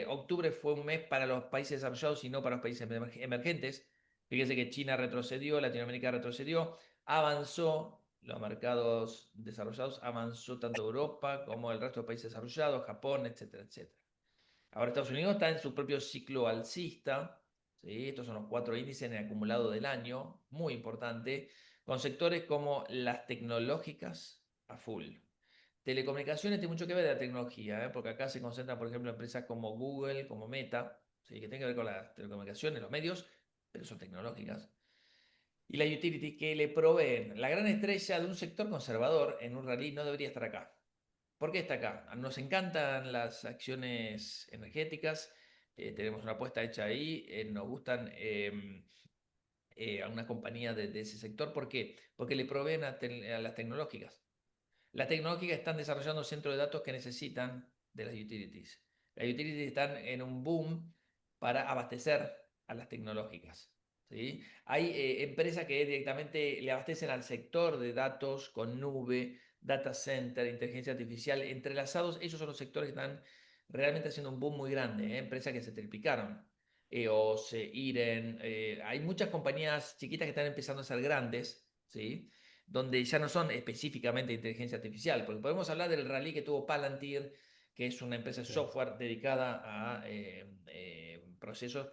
Octubre fue un mes para los países desarrollados y no para los países emergentes. Fíjense que China retrocedió, Latinoamérica retrocedió, avanzó, los mercados desarrollados avanzó tanto Europa como el resto de países desarrollados, Japón, etcétera, etcétera. Ahora Estados Unidos está en su propio ciclo alcista, ¿sí? Estos son los 4 índices en el acumulado del año, muy importante, con sectores como las tecnológicas a full. Telecomunicaciones tiene mucho que ver de la tecnología, porque acá se concentran, por ejemplo, empresas como Google, como Meta, ¿sí? Que tienen que ver con las telecomunicaciones, los medios, pero son tecnológicas. Y la utility que le proveen la gran estrella de un sector conservador en un rally no debería estar acá. ¿Por qué está acá? Nos encantan las acciones energéticas, tenemos una apuesta hecha ahí, nos gustan a una compañía de ese sector. ¿Por qué? Porque le proveen a las tecnológicas. Las tecnológicas están desarrollando centros de datos que necesitan de las utilities. Las utilities están en un boom para abastecer a las tecnológicas. ¿Sí? Hay empresas que directamente le abastecen al sector de datos con nube, data center, inteligencia artificial, entrelazados. Esos son los sectores que están realmente haciendo un boom muy grande. Empresas que se triplicaron. EOS, IREN. Hay muchas compañías chiquitas que están empezando a ser grandes. ¿Sí? Donde ya no son específicamente inteligencia artificial, porque podemos hablar del rally que tuvo Palantir, que es una empresa de Sí. software dedicada a procesos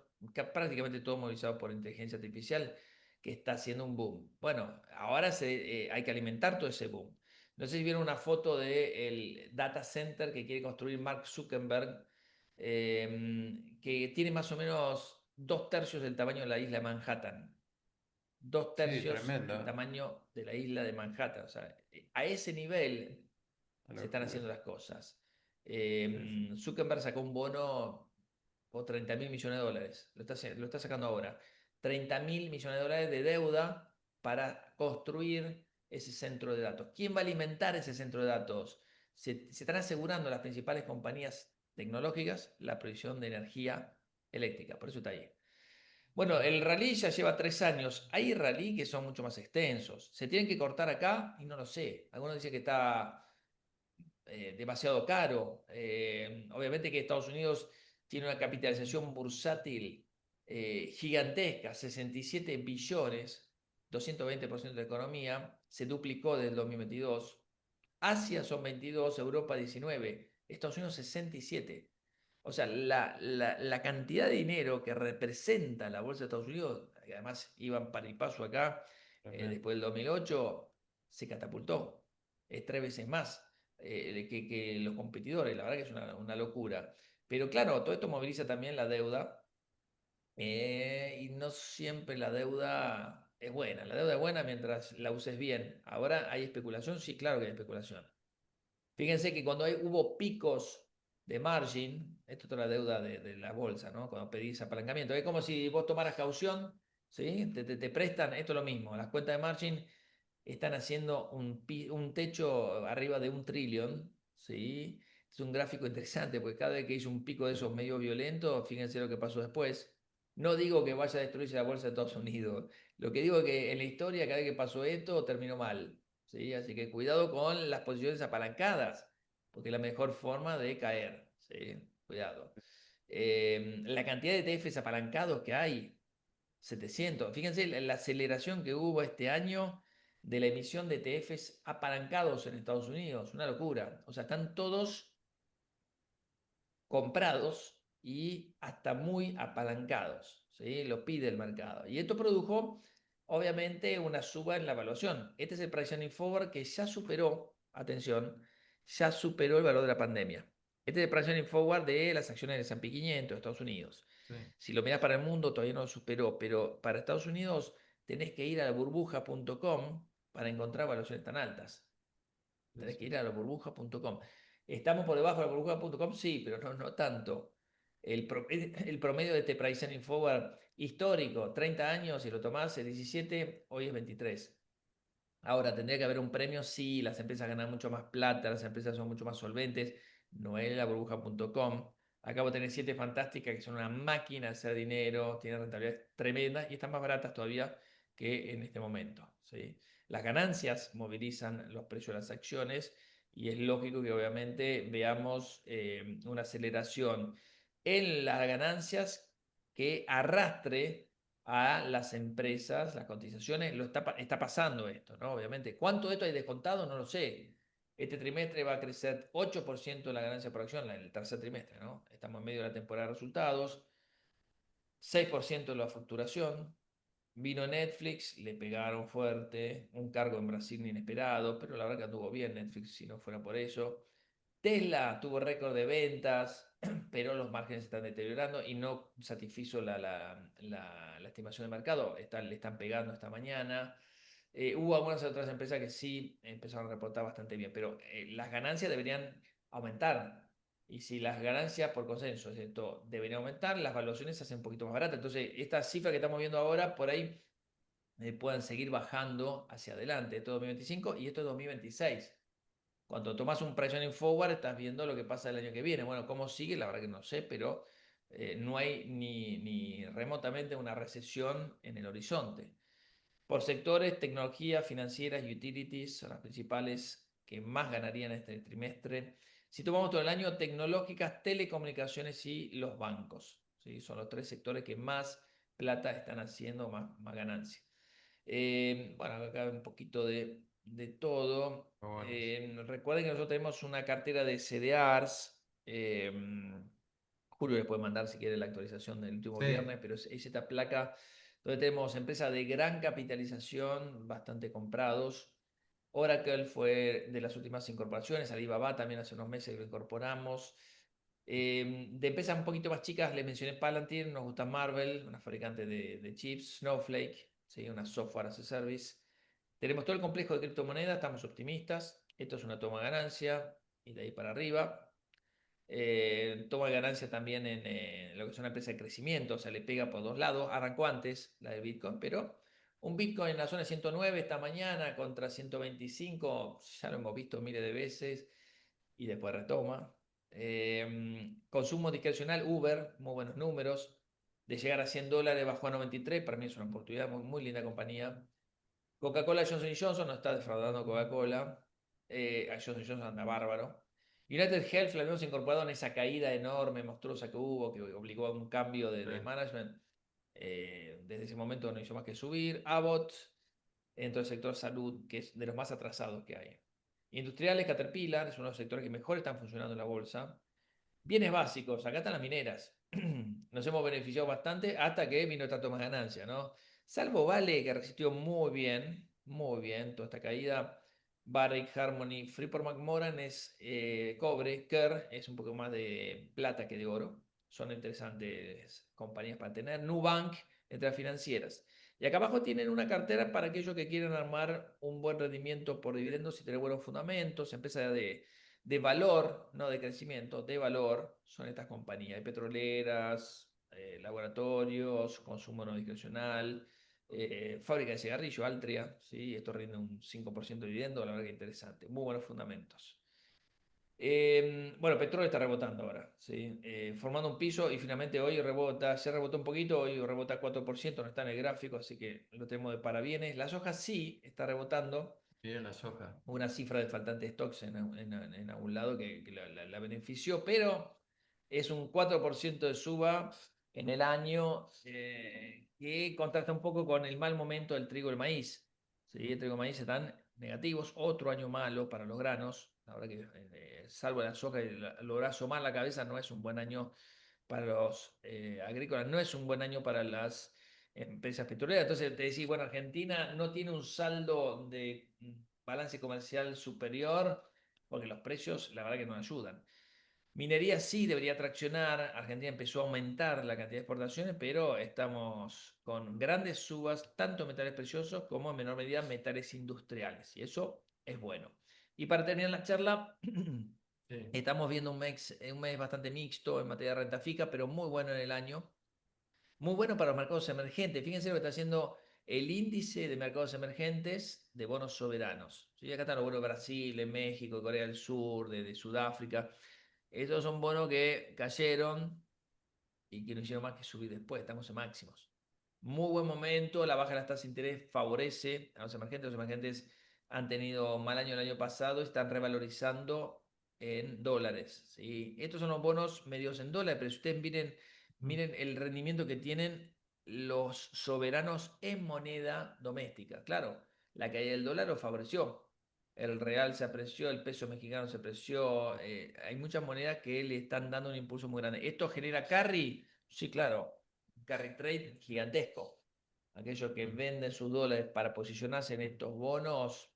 prácticamente todo movilizado por inteligencia artificial, que está haciendo un boom. Bueno, ahora hay que alimentar todo ese boom. No sé si vieron una foto del data center que quiere construir Mark Zuckerberg, que tiene más o menos 2/3 del tamaño de la isla de Manhattan. dos Sí, tercios tremendo. el tamaño de la isla de Manhattan. O sea, a ese nivel Una se están locura. haciendo las cosas. Sí, sí. Zuckerberg sacó un bono por 30.000 millones de dólares. Lo está sacando ahora. 30.000 millones de dólares de deuda para construir ese centro de datos. ¿Quién va a alimentar ese centro de datos? Se están asegurando las principales compañías tecnológicas la provisión de energía eléctrica. Por eso está ahí. Bueno, el rally ya lleva 3 años. Hay rally que son mucho más extensos. ¿Se tienen que cortar acá? Y no lo sé. Algunos dicen que está demasiado caro. Obviamente que Estados Unidos tiene una capitalización bursátil gigantesca, 67 billones, 220% de la economía, se duplicó desde el 2022. Asia son 22, Europa 19, Estados Unidos 67. O sea, la cantidad de dinero que representa la bolsa de Estados Unidos, que además iban para y paso acá, Tremendo. después del 2008, se catapultó. Es 3 veces más que los competidores. La verdad que es una locura. Pero claro, todo esto moviliza también la deuda y no siempre la deuda es buena. La deuda es buena mientras la uses bien. Ahora hay especulación, sí, claro que hay especulación. Fíjense que cuando hubo picos de margin, esto es la deuda de la bolsa, ¿no? Cuando pedís apalancamiento, es como si vos tomaras caución, ¿sí? Te prestan, esto es lo mismo, las cuentas de margin están haciendo un techo arriba de 1 trillón, ¿sí? Es un gráfico interesante porque cada vez que hizo un pico de Sí. esos medio violentos, fíjense lo que pasó después. No digo que vaya a destruirse la bolsa de Estados Unidos, lo que digo es que en la historia cada vez que pasó esto terminó mal, ¿sí? Así que cuidado con las posiciones apalancadas, porque es la mejor forma de caer, ¿sí? Cuidado. La cantidad de ETFs apalancados que hay, 700. Fíjense la aceleración que hubo este año de la emisión de ETFs apalancados en Estados Unidos. Una locura. O sea, están todos comprados y hasta muy apalancados, ¿sí? Lo pide el mercado. Y esto produjo, obviamente, una suba en la evaluación. Este es el pricing forward que ya superó, atención, ya superó el valor de la pandemia. Este es el pricing forward de las acciones del S&P 500 de Estados Unidos. Sí, Si lo miras para el mundo, todavía no lo superó, pero para Estados Unidos tenés que ir a burbuja.com para encontrar evaluaciones tan altas. sí, Tenés que sí, ir a sí. la burbuja.com. ¿Estamos por debajo de la burbuja.com? Sí, pero no tanto. El promedio de este price earning forward histórico, 30 años, si lo tomás, es 17, hoy es 23. Ahora, ¿tendría que haber un premio? Sí, las empresas ganan mucho más plata, las empresas son mucho más solventes. No es la burbuja.com. Acabo de tener 7 fantásticas que son una máquina de hacer dinero, tienen rentabilidades tremendas y están más baratas todavía que en este momento. ¿Sí? Las ganancias movilizan los precios de las acciones y es lógico que obviamente veamos una aceleración en las ganancias que arrastre a las empresas, las cotizaciones, está pasando esto, ¿no? Obviamente. ¿Cuánto de esto hay descontado? No lo sé. Este trimestre va a crecer 8% la ganancia por acción, en el tercer trimestre, ¿no? Estamos en medio de la temporada de resultados, 6% de la facturación. Vino Netflix, le pegaron fuerte, un cargo en Brasil inesperado, pero la verdad que anduvo bien Netflix si no fuera por eso. Tesla tuvo récord de ventas, pero los márgenes se están deteriorando y no satisfizo la estimación de mercado. Le están pegando esta mañana. Hubo algunas otras empresas que sí empezaron a reportar bastante bien, pero las ganancias deberían aumentar. Y si las ganancias por consenso, ¿cierto? Deberían aumentar, las valuaciones se hacen un poquito más baratas. Entonces, esta cifra que estamos viendo ahora, por ahí puedan seguir bajando hacia adelante. Esto es 2025 y esto es 2026. Cuando tomas un pricing forward, estás viendo lo que pasa el año que viene. Bueno, cómo sigue, la verdad que no sé, pero no hay ni remotamente una recesión en el horizonte. Por sectores, tecnología, financieras y utilities son las principales que más ganarían este trimestre. Si tomamos todo el año, tecnológicas, telecomunicaciones y los bancos. ¿Sí? Son los tres sectores que más plata están haciendo, más ganancia. Bueno, acá un poquito de todo. Bonos. Recuerden que nosotros tenemos una cartera de CDRs. Julio les puede mandar si quiere la actualización del último Sí, viernes, pero es esta placa donde tenemos empresas de gran capitalización, bastante comprados. Oracle fue de las últimas incorporaciones, Alibaba también hace unos meses que lo incorporamos. De empresas un poquito más chicas, les mencioné Palantir, nos gusta Marvel, una fabricante de chips, Snowflake, ¿sí? Una software as a service. Tenemos todo el complejo de criptomonedas, estamos optimistas. Esto es una toma de ganancia y de ahí para arriba. Toma de ganancia también en lo que es una empresa de crecimiento, o sea, le pega por dos lados. Arrancó antes la de Bitcoin, pero un Bitcoin en la zona de 109 esta mañana contra 125, ya lo hemos visto miles de veces y después retoma. Consumo discrecional, Uber, muy buenos números. De llegar a $100 bajó a 93, para mí es una oportunidad, muy linda compañía. Coca-Cola Johnson Johnson no está defraudando Coca-Cola. Johnson Johnson anda bárbaro. United Health la habíamos incorporado en esa caída enorme, monstruosa que hubo, que obligó a un cambio sí. de management. Desde ese momento no hizo más que subir. Abbott, dentro del sector salud, que es de los más atrasados que hay. Industriales, Caterpillar, es uno de los sectores que mejor están funcionando en la bolsa. Bienes básicos, acá están las mineras. Nos hemos beneficiado bastante hasta que vino esta toma de ganancia, ¿no? Salvo Vale, que resistió muy bien toda esta caída. Barrick, Harmony, Freeport McMoran es cobre, Kerr es un poco más de plata que de oro. Son interesantes compañías para tener. Nubank, entre las financieras. Y acá abajo tienen una cartera para aquellos que quieren armar un buen rendimiento por dividendos y tener buenos fundamentos, empresas de valor, no de crecimiento, de valor, son estas compañías. Hay petroleras, laboratorios, consumo no discrecional, fábrica de cigarrillo, Altria, ¿sí? Esto rinde un 5% de dividendo, la verdad que interesante. Muy buenos fundamentos. Bueno, petróleo está rebotando ahora, ¿sí? Formando un piso y finalmente hoy rebota, se rebotó un poquito, hoy rebota 4%, no está en el gráfico, así que lo tenemos de parabienes. La soja sí está rebotando, Bien la soja. una cifra de faltante de stocks en algún lado que la benefició, pero es un 4% de suba en el año que contrasta un poco con el mal momento del trigo y el maíz. ¿sí? Trigo y maíz están negativos. Otro año malo para los granos. La verdad que, salvo la soja y lograr asomar la cabeza, no es un buen año para los agrícolas, no es un buen año para las empresas petroleras. Entonces te decís, bueno, Argentina no tiene un saldo de balance comercial superior porque los precios, la verdad que no ayudan. Minería sí debería traccionar. Argentina empezó a aumentar la cantidad de exportaciones, pero estamos con grandes subas, tanto en metales preciosos como en menor medida metales industriales. Y eso es bueno. Y para terminar la charla, Sí. estamos viendo un mes bastante mixto en materia de renta fija, pero muy bueno en el año. Muy bueno para los mercados emergentes. Fíjense lo que está haciendo el índice de mercados emergentes de bonos soberanos. ¿Sí? Acá están los bonos de Brasil, de México, de Corea del Sur, de Sudáfrica. Estos son bonos que cayeron y que no hicieron más que subir después. Estamos en máximos. Muy buen momento. La baja de las tasas de interés favorece a los emergentes. Los emergentes han tenido mal año el año pasado. Están revalorizando en dólares. ¿Sí? Estos son los bonos medios en dólares. Pero si ustedes miren el rendimiento que tienen los soberanos en moneda doméstica. Claro, la caída del dólar los favoreció. El real se apreció, el peso mexicano se apreció. Hay muchas monedas que le están dando un impulso muy grande. ¿Esto genera carry? Sí, claro. Carry trade gigantesco. Aquellos que venden sus dólares para posicionarse en estos bonos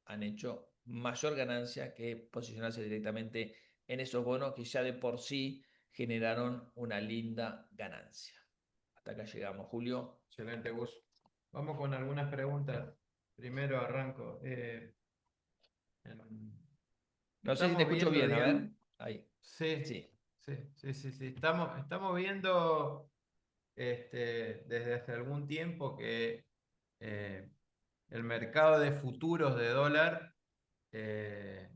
han hecho mayor ganancia que posicionarse directamente en esos bonos que ya de por sí generaron una linda ganancia. Hasta acá llegamos, Julio. Excelente, Gus. Vamos con algunas preguntas. Primero arranco. En- No sé si te Estamos escucho viendo, bien, a digamos, ver. Ahí. sí, Sí. sí. Estamos viendo desde hace algún tiempo que eh, el mercado de futuros de dólar eh,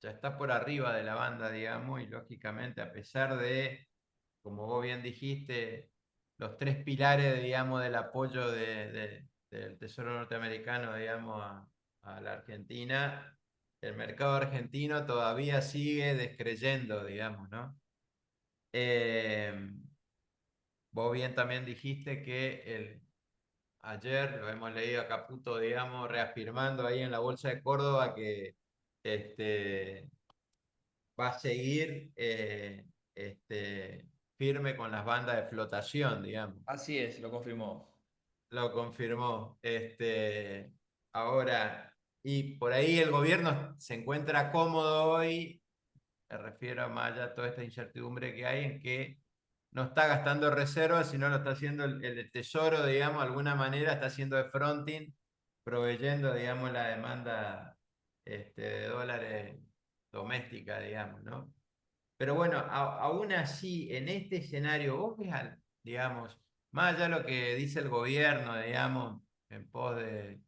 ya está por arriba de la banda, digamos, y lógicamente, a pesar de, como vos bien dijiste, los tres pilares, digamos, del apoyo del Tesoro norteamericano, digamos, a la Argentina, el mercado argentino todavía sigue descreyendo, digamos, ¿no? Eh, Vos bien también dijiste que ayer lo hemos leído a Caputo, digamos, reafirmando ahí en la Bolsa de Córdoba que este, va a seguir firme con las bandas de flotación, digamos. Así es, lo confirmó. Lo confirmó. Ahora, y por ahí el gobierno se encuentra cómodo hoy, me refiero más allá a toda esta incertidumbre que hay en que no está gastando reservas, sino lo está haciendo el tesoro, digamos, de alguna manera está haciendo de fronting, proveyendo, digamos, la demanda de dólares doméstica, digamos, ¿no? Pero bueno, aún así, en este escenario, vos ves, digamos, más allá de lo que dice el gobierno, digamos, en pos de,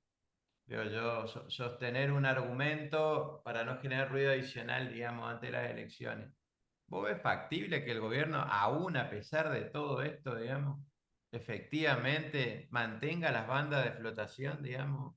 veo yo, sostener un argumento para no generar ruido adicional, digamos, ante las elecciones. ¿Vos ves factible que el gobierno, aún a pesar de todo esto, digamos, efectivamente mantenga las bandas de flotación, digamos?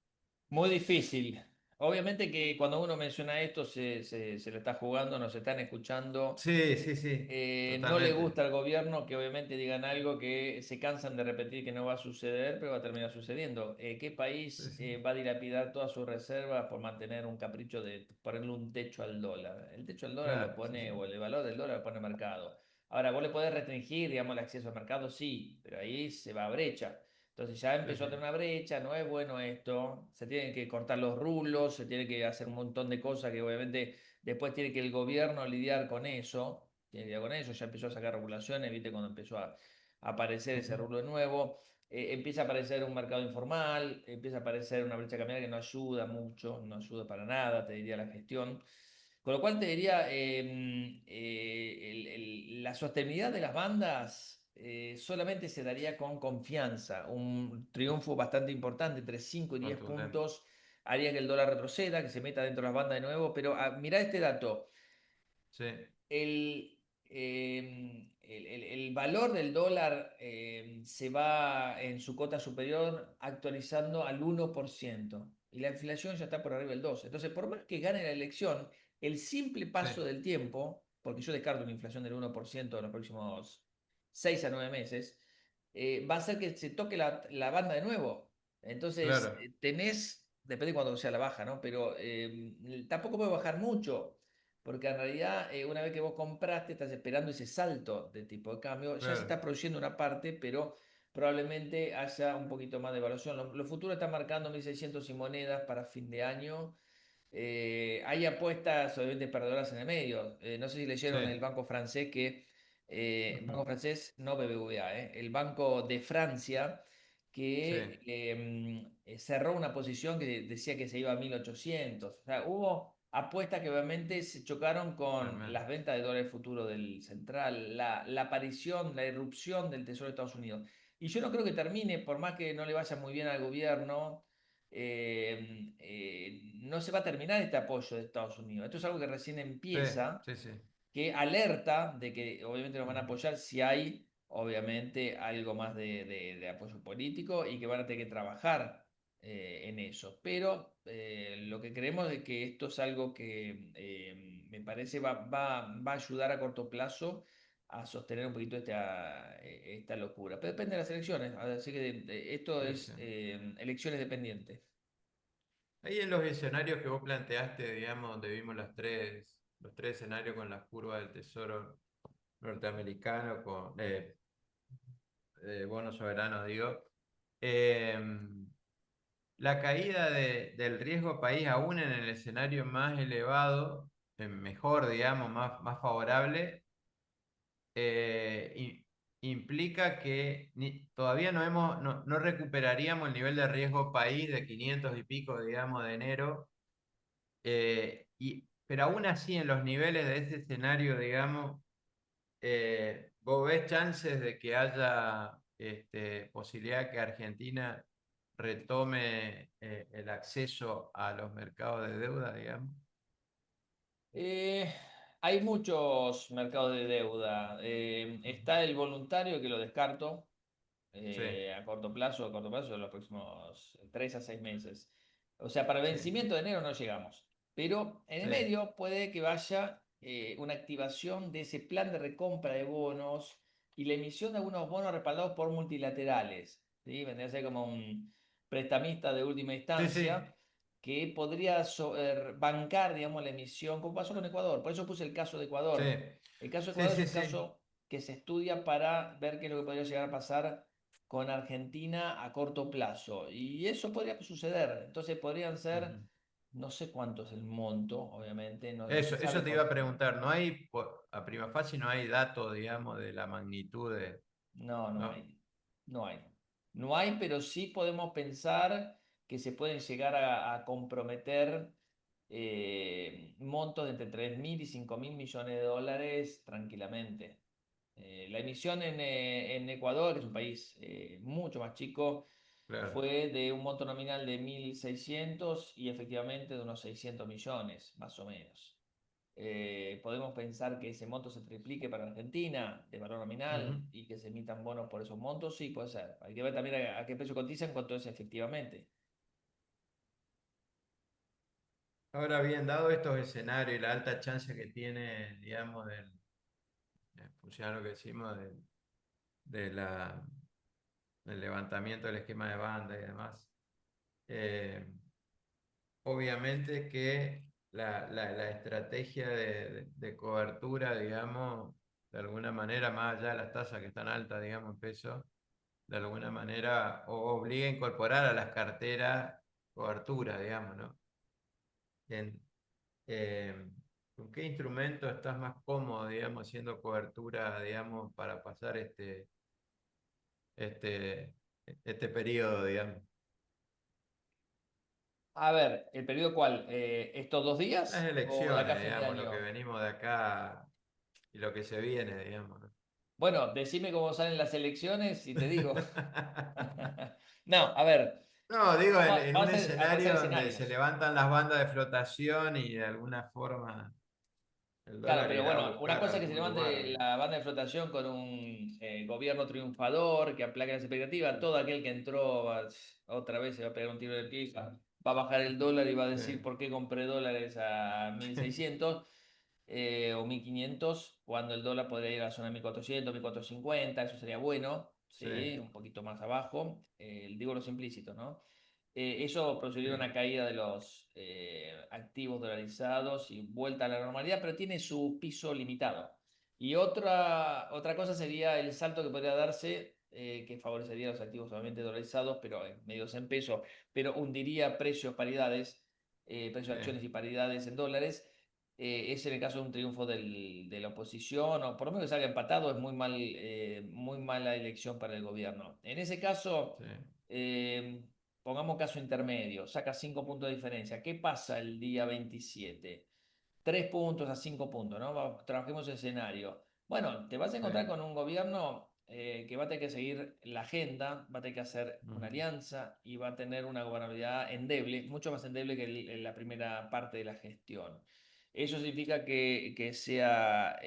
Muy difícil. Obviamente que cuando uno menciona esto se lo está jugando, nos están escuchando. Sí, No le totalmente. gusta al gobierno que obviamente digan algo que se cansan de repetir que no va a suceder, pero va a terminar sucediendo. ¿Qué Sí, país sí, va a dilapidar todas sus reservas por mantener un capricho de ponerle un techo al dólar? El techo al dólar lo claro, sí, pone, sí. o el valor del dólar lo pone el mercado. Ahora, vos le podés restringir, digamos, el acceso al mercado, sí, pero ahí se va a brecha. Entonces ya Sí, empezó a sí. tener una brecha, no es bueno esto, se tienen que cortar los rulos, se tiene que hacer un montón de cosas que obviamente después tiene que el gobierno lidiar con eso, tiene que lidiar con eso, ya empezó a sacar regulaciones, viste cuando empezó a aparecer ese Ujú. rulo de nuevo, empieza a aparecer un mercado informal, empieza a aparecer una brecha cambiaria que no ayuda mucho, no ayuda para nada, te diría la gestión. Con lo cual te diría, la sostenibilidad de las bandas solamente se daría con confianza. Un triunfo bastante importante, entre 5 y 10 Contundente. puntos, haría que el dólar retroceda, que se meta dentro de las bandas de nuevo. Pero mirá este dato. Sí, El valor del dólar se va en su cota superior actualizando al 1% y la inflación ya está por arriba del 2%. Entonces, por más que gane la elección, el simple sí, paso del tiempo, porque yo descarto una inflación del 1% en los próximos 6 a 9 meses, va a hacer que se toque la banda de nuevo. Entonces, claro, tenés, depende de cuando sea la baja, ¿no? Pero tampoco puede bajar mucho, porque en realidad una vez que vos compraste, estás esperando ese salto de tipo de cambio. Ya se claro, está produciendo una parte, pero probablemente haya un poquito más de evaluación. Los futuros están marcando 1.600 y monedas para fin de año. Hay apuestas obviamente perdedoras en el medio. No sé si sí, leyeron el banco francés que, ujú, banco francés, no BBVA, el Banco de Francia, sí, que cerró una posición que decía que se iba a 1.800. O sea, hubo apuestas que obviamente se chocaron con tremendo. las ventas de dólares futuro del central, la aparición, la irrupción del Tesoro de Estados Unidos. Y yo no creo que termine, por más que no le vaya muy bien al gobierno, no se va a terminar este apoyo de Estados Unidos. Esto es algo que recién Sí, empieza, sí, sí. que alerta de que obviamente nos van a Ujú. apoyar si hay obviamente algo más de apoyo político y que van a tener que trabajar en eso. Pero lo que creemos es que esto es algo que me parece va a ayudar a corto plazo a sostener un poquito esta locura. Pero depende de las elecciones, así que esto Sí, es sí. elecciones dependientes. Ahí en los escenarios que vos planteaste, digamos, donde vimos los tres escenarios con las curvas del Tesoro norteamericano, con bonos soberanos, digo, eh, la caída del riesgo país, aún en el escenario más elevado, mejor, digamos, más favorable, eh, i- implica que todavía no recuperaríamos el nivel de riesgo país de 500 y pico, digamos, de enero. Pero aún así, en los niveles de ese escenario, digamos, ¿vos ves chances de que haya posibilidad que Argentina retome el acceso a los mercados de deuda, digamos? Eh, Hay muchos mercados de deuda. Está el voluntario que lo descarto Sí, a corto plazo, en los próximos 3 a 6 meses. O sea, para el sí, vencimiento de enero no llegamos. Pero en el sí, medio puede que vaya una activación de ese plan de recompra de bonos y la emisión de algunos bonos respaldados por multilaterales. ¿Sí? Vendría a ser como un prestamista de última sí, sí, instancia que podría bancar, digamos, la emisión, como pasó con Ecuador. Por eso puse el caso de sí, Ecuador. El caso de sí, Ecuador es sí, un sí. caso que se estudia para ver qué es lo que podría llegar a pasar con Argentina a corto plazo. Y eso podría suceder. Entonces podrían ser, Ujú. no sé cuánto es el monto, obviamente, no se sabe Eso te iba por... a preguntar. No hay, a prima facie, no hay datos, digamos, de la magnitud de, No, no ¿no? hay. No hay. No hay, pero sí podemos pensar que se pueden llegar a comprometer montos de entre 3.000 y 5.000 millones de dólares tranquilamente. La emisión en Ecuador, que es un país mucho más chico, Claro. fue de un monto nominal de 1.600 y efectivamente de unos 600 millones, más o menos. Podemos pensar que ese monto se triplique para Argentina de valor Ujú. nominal y que se emitan bonos por esos montos, sí, puede ser. Hay que ver también a qué precio cotizan, cuánto es efectivamente. Ahora bien, dado estos escenarios y la alta chance que tiene, digamos, en función a lo que decimos, de del levantamiento del esquema de banda y demás, eh, obviamente que la estrategia de cobertura, digamos, de alguna manera, más allá de las tasas que están altas, digamos, en pesos, de alguna manera obliga a incorporar a las carteras cobertura, digamos, ¿no? En, eh, ¿Con qué instrumento estás más cómodo, digamos, haciendo cobertura, digamos, para pasar este, este periodo, digamos? A ver, ¿el periodo cuál? ¿Estos dos Las días o de acá a elecciones, fin de digamos, lo que año? venimos de acá y lo que se viene, digamos, ¿no? Bueno, decime cómo salen las elecciones y te digo. No, a ver, No, digo, en un vamos a trazar escenario donde se escenarios. levantan las bandas de flotación y de alguna forma el Claro, dólar pero irá a bueno, una buscar cosa es que se algún lugar, levante digamos. la banda de flotación con un gobierno triunfador que aplaque las expectativas. Todo aquel que entró otra vez se va a pegar un tiro de pie, va a bajar el dólar y va a Sí, decir por qué compré dólares a 1.600 o 1.500 cuando el dólar podría ir a la zona de 1.400, 1.450. Eso sería bueno, sí, ¿sí? Un poquito más abajo. Digo los implícitos, ¿no? Eso produciría Sí, una caída de los activos dolarizados y vuelta a la normalidad, pero tiene su piso limitado. Y otra cosa sería el salto que podría darse, que favorecería los activos solamente dolarizados, pero medios en peso, pero hundiría precios, paridades, precios sí, de acciones y paridades en dólares. Es en el caso de un triunfo de la oposición, o por lo menos que salga empatado, es muy mala elección para el gobierno. En ese caso, sí. eh, pongamos caso intermedio, saca 5 puntos de diferencia. ¿Qué pasa el día 27? 3 puntos a 5 puntos, ¿no? Trabajemos el escenario. Bueno, te vas a Sí. encontrar con un gobierno que va a tener que seguir la agenda, va a tener que hacer una Ujú. alianza y va a tener una gobernabilidad endeble, mucho más endeble que en la primera parte de la gestión. ¿Eso significa que sea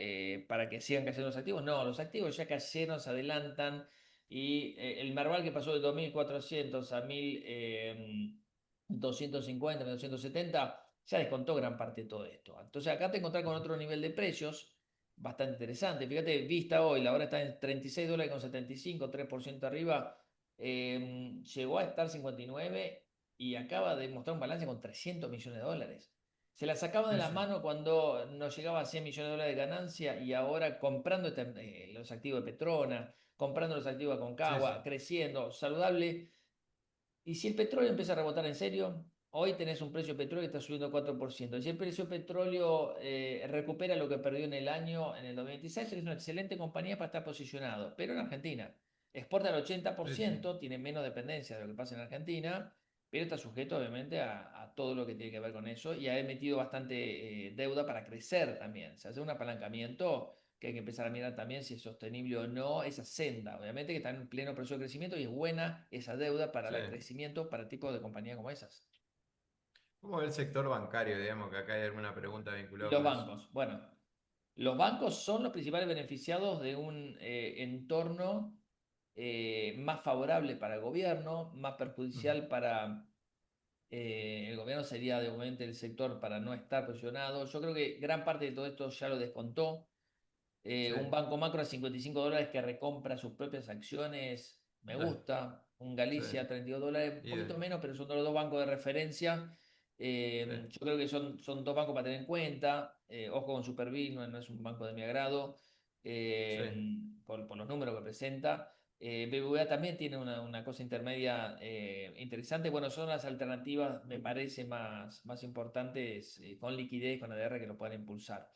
para que sigan cayendo los activos? No, los activos ya cayeron, se adelantan y el Merval que pasó de 2.400 a 1.250, 1.270 ya descontó gran parte de todo esto. Entonces acá te encontrás con otro nivel de precios bastante interesante. Fíjate, vista hoy, la hora está en 36 dólares con 75, 3% arriba. Llegó a estar 59 y acaba de mostrar un balance con 300 millones de dólares. Se la sacaba de Sí, las sí, manos cuando nos llegaba a 100 millones de dólares de ganancia y ahora comprando los activos de Petrona, comprando los activos de sí, sí, Concagua, creciendo, saludable. Y si el petróleo empieza a rebotar en serio, hoy tenés un precio de petróleo que está subiendo 4%. Y si el precio de petróleo recupera lo que perdió en el año, en el 2026, es una excelente compañía para estar posicionado. Pero en Argentina, exporta el sí, sí. 80%, tiene menos dependencia de lo que pasa en Argentina, pero está sujeto obviamente a todo lo que tiene que ver con eso y ha metido bastante deuda para crecer también. Se hace un apalancamiento que hay que empezar a mirar también si es sostenible o no esa senda. Obviamente que está en pleno proceso de crecimiento y es buena esa deuda para Sí. el crecimiento para tipos de compañías como esas. ¿Cómo ve el sector bancario? Digamos que acá hay alguna pregunta Y vinculada los con eso. bancos. Bueno, los bancos son los principales beneficiados de un entorno más favorable para el gobierno, más Ujú. perjudicial para el gobierno sería de momento el sector para no estar posicionado. Yo creo que gran parte de todo esto ya lo descontó. Sí, Un banco macro a 55 dólares que recompra sus propias acciones, me ya, gusta. Un sí. Galicia a 32 dólares, un Y poquito menos, pero son los dos bancos de referencia. sí, Yo creo que son dos bancos para tener en cuenta. Ojo con Superville, no es un banco de mi agrado sí. por los números que presenta. BBVA también tiene una cosa intermedia interesante. Bueno, son las alternativas, me parece, más importantes con liquidez, con ADR que lo puedan impulsar.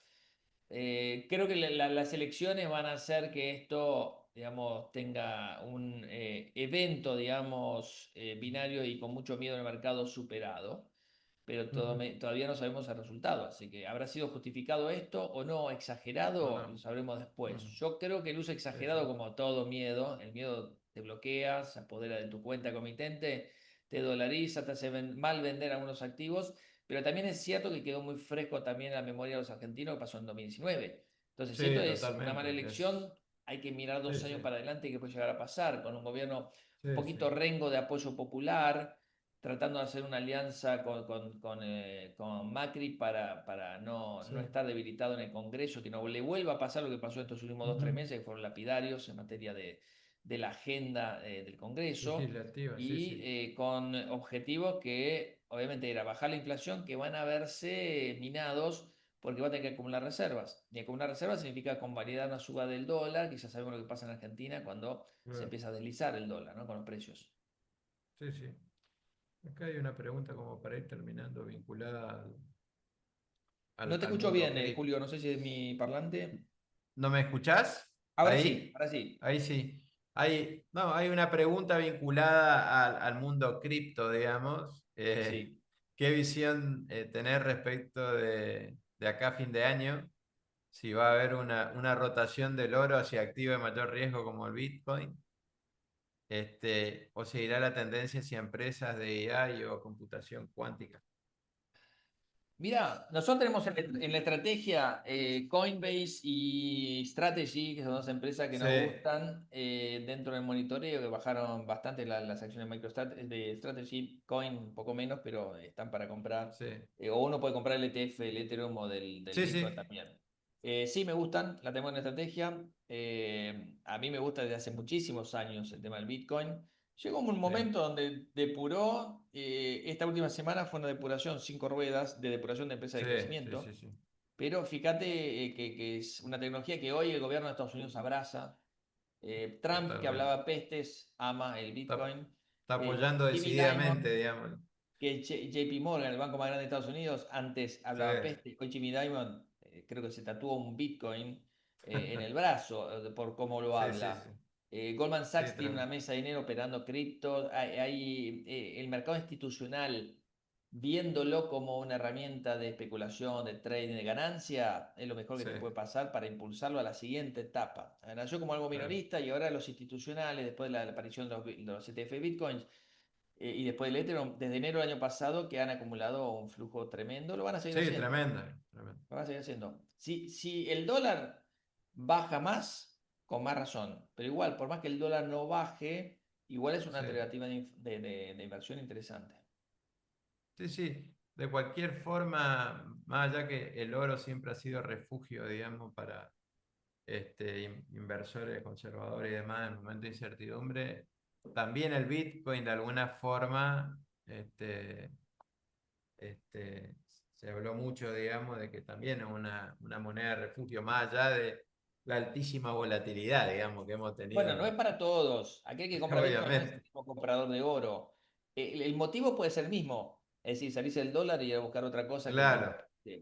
Creo que las elecciones van a hacer que esto, digamos, tenga un evento, digamos, binario y con mucho miedo en el mercado superado, pero Ujú. todavía no sabemos el resultado, así que ¿habrá sido justificado esto o no? ¿O ¿Exagerado? no? Lo sabremos después. Ujú. Yo creo que el uso Sí, sí. exagerado, como todo miedo, el miedo te bloquea, se apodera de tu cuenta comitente, te dolariza, te hace mal vender algunos activos, pero también es cierto que quedó muy fresco también en la memoria de los argentinos que pasó en 2019. Entonces, si esto Sí, es una mala totalmente. elección, hay que mirar Sí, 2 años sí, para adelante y qué puede llegar a pasar con un gobierno un sí, sí. poquito rengo de apoyo popular, tratando de hacer una alianza con Macri para Sí. no estar debilitado en el Congreso, que no le vuelva a pasar lo que pasó estos últimos dos, Ujú. tres meses, que fueron lapidarios en materia de la agenda del Congreso Legislativa, sí, y sí. con objetivos que obviamente era bajar la inflación, que van a verse minados porque va a tener que acumular reservas. Y acumular reservas significa convalidar una suba del dólar, que ya sabemos lo que pasa en Argentina cuando se Claro. empieza a deslizar el dólar, ¿no? Con los precios. Sí, sí. Acá hay una pregunta como para ir terminando vinculada No te al escucho mundo bien, cripto. Julio, no sé si es mi parlante. ¿No me escuchás? Ahora sí, Ahí, ahora sí. ahí sí. No, hay una pregunta vinculada al mundo cripto, digamos. Sí. ¿Qué visión tenés respecto de acá a fin de año? Si va a haber una rotación del oro hacia activo de mayor riesgo como el Bitcoin, o seguirá la tendencia hacia empresas de AI o computación cuántica. Mira, nosotros tenemos en la estrategia Coinbase y Strategy, que son dos empresas que Sí, nos gustan dentro del monitoreo, que bajaron bastante las acciones de Strategy, Coin un poco menos, pero están para comprar. sí, O uno puede comprar el ETF, el Ethereum o del sí, Bitcoin sí. también. Sí, me gustan, la tenemos en la estrategia. A mí me gusta desde hace muchísimos años el tema del Bitcoin. Llegó un Sí, momento donde depuró, esta última semana fue una depuración 5 ruedas de depuración de empresa sí, de sí, sí, crecimiento, sí, pero fíjate que es una tecnología que hoy el gobierno de Estados Unidos abraza. Trump, que totalmente. hablaba pestes, ama el Está, Bitcoin. está apoyando Jimmy Dimon, decididamente, digamos. que JP Morgan, el banco más grande de Estados Unidos, antes Sí, hablaba peste. Hoy Jimmy Dimon creo que se tatuó un Bitcoin en el brazo por cómo lo sí, sí, sí, habla. Goldman sí, Sachs tiene una tremendo. mesa de dinero operando cripto. El mercado institucional, viéndolo como una herramienta de especulación, de trading, de ganancia, es lo mejor que Sí, te puede pasar para impulsarlo a la siguiente etapa. Nació como algo claro. minorista y ahora los institucionales, después de la aparición de los ETF Bitcoins, y después del Ethereum, desde enero del año pasado, que han acumulado un flujo tremendo, lo van a seguir Sí, haciendo. tremendo, tremendo. Lo van a seguir haciendo. Si el dólar baja más, con más razón. Pero igual, por más que el dólar no baje, igual es una Sí, alternativa de inversión interesante. sí, sí. De cualquier forma, más allá que el oro siempre ha sido refugio, digamos, para inversores conservadores y demás en momentos de incertidumbre, también el Bitcoin de alguna forma, este, se habló mucho, digamos, de que también es una moneda de refugio, más allá de la altísima volatilidad, digamos, que hemos Bueno, no es tenido, para todos. Aquel que compra Bitcoin no es el obviamente. mismo comprador de oro. El motivo puede ser el mismo, es decir, salirse del dólar y ir a buscar otra cosa que te... Claro,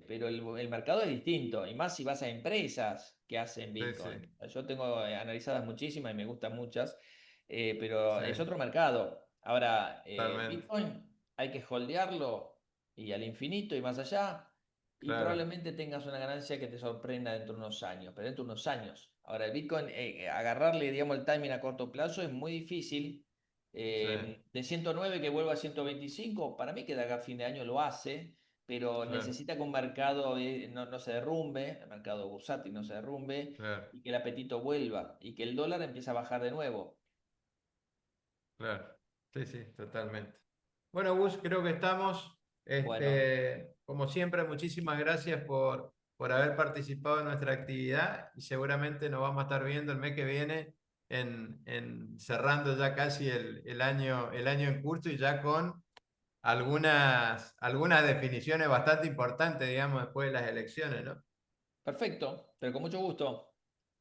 Pero el mercado es distinto, y más si vas a empresas que hacen sí, sí, Bitcoin. Yo tengo analizadas muchísimas y me gustan muchas, pero sí, es otro mercado. Ahora, totalmente, Bitcoin hay que holdearlo y al infinito y más allá, y claro, probablemente tengas una ganancia que te sorprenda dentro de unos años, pero dentro de unos años. Ahora, el Bitcoin, agarrarle, digamos, el timing a corto plazo es muy difícil. sí, De 109 que vuelva a 125, para mí que de acá a fin de año lo hace, pero claro, necesita que un mercado no se derrumbe, el mercado bursátil no se derrumbe, claro, y que el apetito vuelva, y que el dólar empiece a bajar de nuevo. claro, sí, sí, totalmente. Bueno, Gus, creo que estamos. Bueno, Como siempre, muchísimas gracias por haber participado en nuestra actividad y seguramente nos vamos a estar viendo el mes que viene cerrando ya casi el año en curso y ya con algunas definiciones bastante importantes, digamos, después de las elecciones, ¿no? perfecto, pero con mucho gusto.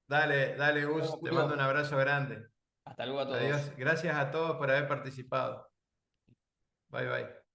Dale, dale, Nos vemos, Gus, te mando un Julio. abrazo grande. Hasta luego a Adiós. todos. Gracias a todos por haber participado. Bye, bye.